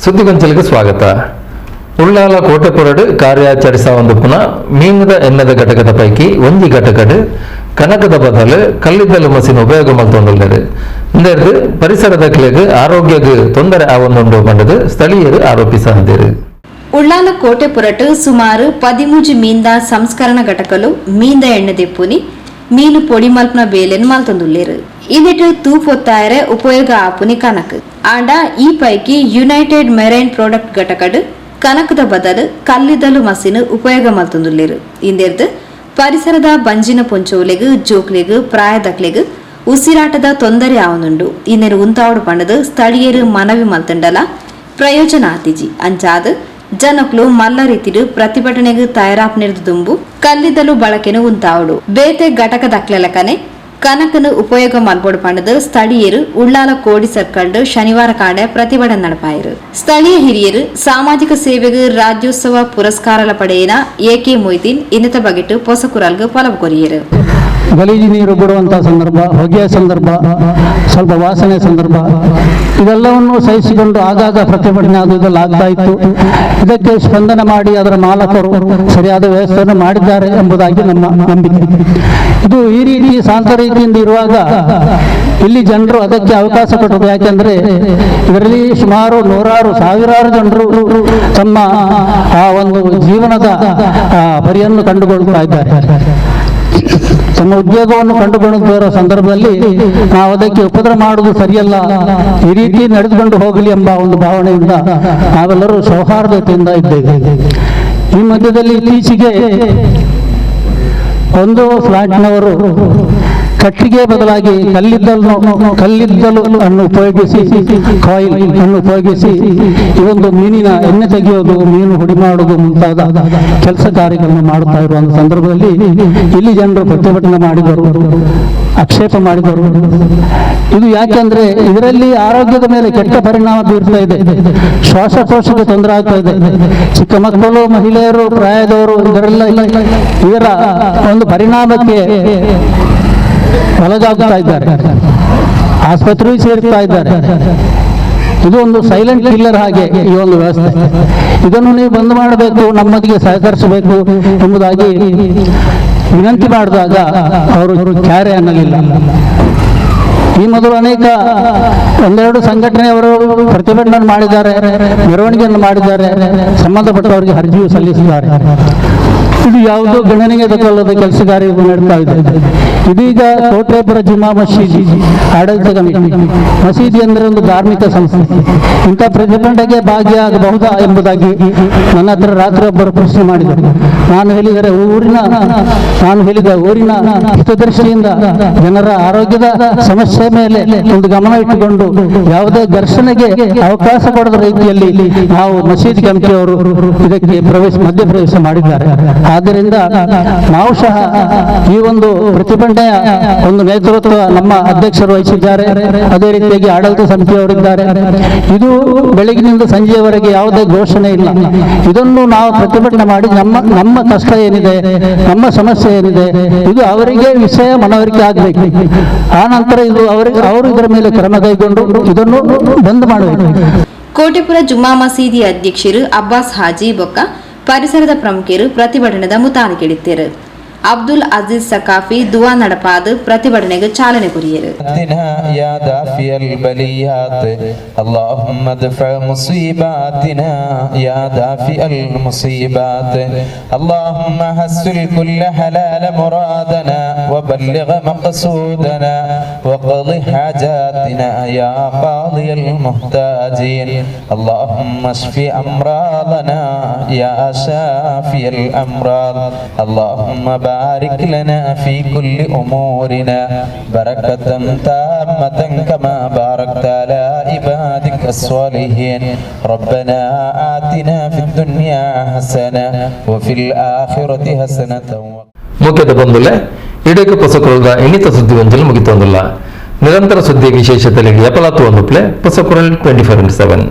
ಸುದ್ದಿಗೊಂಚಲಿಗೆ ಸ್ವಾಗತ. ಉಳ್ಳಾಲ ಕೋಟೆಪುರಡು ಕಾರ್ಯಾಚರಿಸ ಒಂದು ಪುನಃ ಮೀನದ ಎಣ್ಣದ ಘಟಕದ ಪೈಕಿ ಒಂಜಿ ಘಟಕಡು ಕನಕದ ಬದಲು ಕಲ್ಲಿದ್ದಲು ಮಸಿನ ಉಪಯೋಗ ಮಲ್ತೊಂದುಲ್ಲೆರ್. ಇಂದೆರ್ದು ಪರಿಸರದ ಕ್ಲೆಗ್ ಆರೋಗ್ಯಗ್ ತೊಂದರೆ ಆವೊಂದುಂಡು ಪಂಡದು ಸ್ಥಳೀಯರು ಆರೋಪಿಸಿದರು. ಉಳ್ಳಾಲ ಕೋಟೆಪುರಟು ಸುಮಾರು 13 ಮೀನ್ದ ಸಂಸ್ಕರಣ ಘಟಕಲು ಮೀನ್ದ ಎಣ್ಣೆ ದೆಪ್ಪುನಿ ಮೀನು ಪೊಡಿ ಮಲ್ಪನ ಬೇಲೆನ್ ಮಲ್ತೊಂದುಲ್ಲೆರ್. ಇನ್ನಿಟ್ಟು ತೂಪೊತ್ತಾಯರೆ ಉಪಯೋಗ ಆಪುನಿ ಕನಕ್ ಆಂಡ ಈ ಪೈಕಿ ಯುನೈಟೆಡ್ ಮೆರೈನ್ ಪ್ರಾಡಕ್ಟ್ ಘಟಕಡು ಕನಕದ ಬದಲು ಕಲ್ಲಿದ್ದಲು ಮಸಿನು ಉಪಯೋಗ ಮಲ್ತೊಂದುಲ್ಲೆರ್. ಇಂದೆರ್ದು ಪರಿಸರದ ಬಂಜಿನ ಪೊಂಚೋಲೆಗ್ ಜೋಕ್ಲೆಗ್ ಪ್ರಾಯದಕ್ಲೆಗ್ ಉಸಿರಾಟದ ತೊಂದರೆ ಆವನುಂಡು. ಇನ್ನೇನು ಉಂತಾವಡು ಪಂಡದು ಸ್ಥಳೀಯರು ಮನವಿ ಮಲ್ತಂಡಲ ಪ್ರಯೋಜನ ಆತಿಜಿ ಅಂಚಾದ ಜನಕ್ಲು ಮಲ್ಲ ರೀತಿಡು ಪ್ರತಿಭಟನೆಗೆ ತಯಾರಾಪ್ನಿರ್ದು ದುಂಬು ಕಲ್ಲಿದ್ದಲು ಬಳಕೆನು ಉಂತಾವಡು ಬೇತೆ ಘಟಕ ದಕ್ಲೆಲಕನೆ ಕನಕನು ಉಪಯೋಗ ಮಲ್ಪೋಡು ಪಂಡದು ಸ್ಥಳೀಯರು ಉಳ್ಳಾಲ ಕೋಡಿ ಸರ್ಕಲ್ಡು ಶನಿವಾರ ಕಾಂಡೆ ಪ್ರತಿಭಟನೆ ನಡಪಾಯರು. ಸ್ಥಳೀಯ ಹಿರಿಯರು ಸಾಮಾಜಿಕ ಸೇವೆಗೆ ರಾಜ್ಯೋತ್ಸವ ಪುರಸ್ಕಾರಲ ಪಡೆಯಿನ ಎಕೆ ಮೊಯ್ದೀನ್ ಇನ್ನಿತ ಬಗೆಟ್ಟು ಪೊಸಕುರಲ್ಗೆ ಪಲವು ಕೊರಿಯರು. ಗಲೀಜು ನೀರು ಬಿಡುವಂಥ ಸಂದರ್ಭ, ಹೊಗೆಯ ಸಂದರ್ಭ, ಸ್ವಲ್ಪ ವಾಸನೆ ಸಂದರ್ಭ, ಇದೆಲ್ಲವನ್ನು ಸಹಿಸಿಕೊಂಡು ಆಗಾಗ ಪ್ರತಿಭಟನೆ ಆದುದೆಲ್ಲ ಆಗ್ತಾ ಇತ್ತು. ಇದಕ್ಕೆ ಸ್ಪಂದನೆ ಮಾಡಿ ಅದರ ಮಾಲಕರು ಸರಿಯಾದ ವ್ಯವಸ್ಥೆಯನ್ನು ಮಾಡಿದ್ದಾರೆ ಎಂಬುದಾಗಿ ನಮ್ಮ ನಂಬಿಕೆ. ಇದು ಈ ರೀತಿ ಶಾಂತ ರೀತಿಯಿಂದ ಇರುವಾಗ ಇಲ್ಲಿ ಜನರು ಅದಕ್ಕೆ ಅವಕಾಶ ಕೊಟ್ಟರು. ಯಾಕೆಂದರೆ ಇದರಲ್ಲಿ ಸುಮಾರು ನೂರಾರು ಸಾವಿರಾರು ಜನರು ತಮ್ಮ ಆ ಒಂದು ಜೀವನದ ಪರಿಯನ್ನು ಕಂಡುಕೊಳ್ತಾ ಇದ್ದಾರೆ. ತಮ್ಮ ಉದ್ಯೋಗವನ್ನು ಕಂಡುಕೊಳ್ಳುತ್ತಿರುವ ಸಂದರ್ಭದಲ್ಲಿ ನಾವು ಅದಕ್ಕೆ ಉಪದ್ರ ಮಾಡುವುದು ಸರಿಯಲ್ಲ, ಈ ರೀತಿ ನಡೆದುಕೊಂಡು ಹೋಗಲಿ ಎಂಬ ಒಂದು ಭಾವನೆಯಿಂದ ನಾವೆಲ್ಲರೂ ಸೌಹಾರ್ದತೆಯಿಂದ ಇದ್ದೇವೆ. ಈ ಮಧ್ಯದಲ್ಲಿ ಇತ್ತೀಚೆಗೆ ಒಂದು ಫ್ಲಾಟ್ನವರು ಕಟ್ಟಿಗೆ ಬದಲಾಗಿ ಕಲ್ಲಿದ್ದಲು ಅನ್ನು ಉಪಯೋಗಿಸಿ ಕಾಯಿಲ್ ಅನ್ನು ಉಪಯೋಗಿಸಿ ಈ ಒಂದು ಮೀನಿನ ಎಣ್ಣೆ ತೆಗೆಯೋದು, ಮೀನು ಹುಡಿ ಮಾಡುವುದು ಮುಂತಾದ ಕೆಲಸ ಕಾರ್ಯಗಳನ್ನು ಮಾಡುತ್ತಾ ಇರುವ ಸಂದರ್ಭದಲ್ಲಿ ಇಲ್ಲಿ ಜನರು ಪ್ರತಿಭಟನೆ ಮಾಡಿದರು, ಆಕ್ಷೇಪ ಮಾಡಿದರು. ಇದು ಯಾಕೆಂದ್ರೆ ಇದರಲ್ಲಿ ಆರೋಗ್ಯದ ಮೇಲೆ ಕೆಟ್ಟ ಪರಿಣಾಮ ಬೀರ್ತಾ ಇದೆ, ಶ್ವಾಸಕೋಶಕ್ಕೆ ತೊಂದರೆ ಆಗ್ತಾ ಇದೆ. ಚಿಕ್ಕ ಮಕ್ಕಳು, ಮಹಿಳೆಯರು, ಪ್ರಾಯದವರು ಇದರ ಒಂದು ಪರಿಣಾಮಕ್ಕೆ ಒಳಗಾಗ್ತಾ ಇದ್ದಾರೆ, ಆಸ್ಪತ್ರೆಗೆ ಸೇರ್ತಾ ಇದ್ದಾರೆ. ಇದು ಒಂದು ಸೈಲೆಂಟ್ ಕಿಲ್ಲರ್ ಹಾಗೆ ಈ ಒಂದು ವ್ಯವಸ್ಥೆ. ಇದನ್ನು ನೀವು ಬಂದ್ ಮಾಡಬೇಕು, ನಮ್ಮೊಂದಿಗೆ ಸಹಕರಿಸಬೇಕು ಎಂಬುದಾಗಿ ವಿನಂತಿ ಮಾಡಿದಾಗ ಅವರು ಕ್ಯಾರೆ ಅನ್ನಲಿಲ್ಲ. ಈ ಮೊದಲು ಒಂದೆರಡು ಸಂಘಟನೆಯವರು ಪ್ರತಿಭಟನೆ ಮಾಡಿದ್ದಾರೆ, ಮೆರವಣಿಗೆಯನ್ನು ಮಾಡಿದ್ದಾರೆ, ಸಂಬಂಧಪಟ್ಟವರಿಗೆ ಅರ್ಜಿಯು ಸಲ್ಲಿಸಿದ್ದಾರೆ. ಇದು ಯಾವುದೋ ಗಣನೆಗೆ ತಗೊಳ್ಳದ ಕೆಲಸ ಕಾರ್ಯಗಳು ನಡೀತಾ ಇದೆ. ಇದೀಗ ಕೋಟೆಪುರ ಜುಮಾ ಮಸೀದಿ ಆಡಳಿತ ಕಮಿಟಿ, ಮಸೀದಿ ಅಂದರೆ ಒಂದು ಧಾರ್ಮಿಕ ಸಂಸ್ಥೆ, ಇಂಥ ಪ್ರತಿಭಟನೆಗೆ ಭಾಗಿಯಾಗಬಹುದಾ ಎಂಬುದಾಗಿ ನನ್ನ ಹತ್ರ ರಾತ್ರಿ ಒಬ್ಬರು ಪ್ರಶ್ನೆ ಮಾಡಿದರು. ನಾನು ಹೇಳಿದರೆ ಊರಿನ ಹಿತದೃಷ್ಟಿಯಿಂದ ಜನರ ಆರೋಗ್ಯದ ಸಮಸ್ಯೆ ಮೇಲೆ ಒಂದು ಗಮನ ಇಟ್ಟುಕೊಂಡು ಯಾವುದೇ ಘರ್ಷಣೆಗೆ ಅವಕಾಶ ಕೊಡದ ರೀತಿಯಲ್ಲಿ ನಾವು ಮಸೀದಿ ಕಮಿಟಿಯವರು ಇದಕ್ಕೆ ಮಧ್ಯಪ್ರವೇಶ ಮಾಡಿದ್ದಾರೆ. ಆದ್ದರಿಂದ ನಾವು ಸಹ ಈ ಒಂದು ಪ್ರತಿಭಟನೆಯ ಒಂದು ನೇತೃತ್ವ ನಮ್ಮ ಅಧ್ಯಕ್ಷರು ವಹಿಸಿದ್ದಾರೆ, ಅದೇ ರೀತಿಯಾಗಿ ಆಡಳಿತ ಸಮಿತಿಯವರಿದ್ದಾರೆ. ಇದು ಬೆಳಗಿನಿಂದ ಸಂಜೆಯವರೆಗೆ ಯಾವುದೇ ಘೋಷಣೆ ಇಲ್ಲ. ಇದನ್ನು ನಾವು ಪ್ರತಿಭಟನೆ ಮಾಡಿ ನಮ್ಮ ಕಷ್ಟ ಏನಿದೆ, ನಮ್ಮ ಸಮಸ್ಯೆ ಏನಿದೆ, ಇದು ಅವರಿಗೆ ವಿಷಯ ಮನವರಿಕೆ ಆಗಬೇಕು. ಆ ನಂತರ ಇದು ಅವರು ಇದರ ಮೇಲೆ ಕ್ರಮ ಕೈಗೊಂಡು ಇದನ್ನು ಬಂದ್ ಮಾಡಬೇಕು. ಕೋಟೆಪುರ ಜುಮ್ಮಾ ಮಸೀದಿ ಅಧ್ಯಕ್ಷರು ಅಬ್ಬಾಸ್ ಹಾಜಿ ಬೊಕ್ಕ ಪರಿಸರದ ಪ್ರಮುಖರು ಪ್ರತಿಭಟನೆದ ಮುತಾಲಿಕೆಡಿದ್ದರು. ಅಬ್ದುಲ್ ಅಜೀಜ್ ಸಕಾಫಿ ದುವಾ ನಡಪಾದ ಪ್ರತಿಭಟನೆಗೆ ಚಾಲನೆ ಕೊರಿಯರು. يا دافي البليات اللهم ادفع مصيباتنا يا دافي المصيبات اللهم حصل كل حلال مرادنا وبلغ مقصودنا وقض حاجاتنا يا قاضي المحتاجين اللهم اشف امراضنا يا شافي الامراض اللهم بارك لنا في كل امورنا بركة تامة كما باركت على عبادك الصالحين ربنا آتنا في الدنيا حسنة وفي الآخرة حسنة. ಮುಖ್ಯದ ಬಂಧುಲೆ ಇಡೀ ಪೊಸಕುರದ ಇನ್ನಿತ ಸುದ್ದಿ ವಂಚನೆ ಮುಗಿತೊಂದಿಲ್ಲ. ನಿರಂತರ ಸುದ್ದಿ ವಿಶೇಷತೆಗಳಿಗೆ ಎಪಲಾತು ಒಂದು ಪ್ಲೇ ಪೊಸಕುರಲ್ 24/7.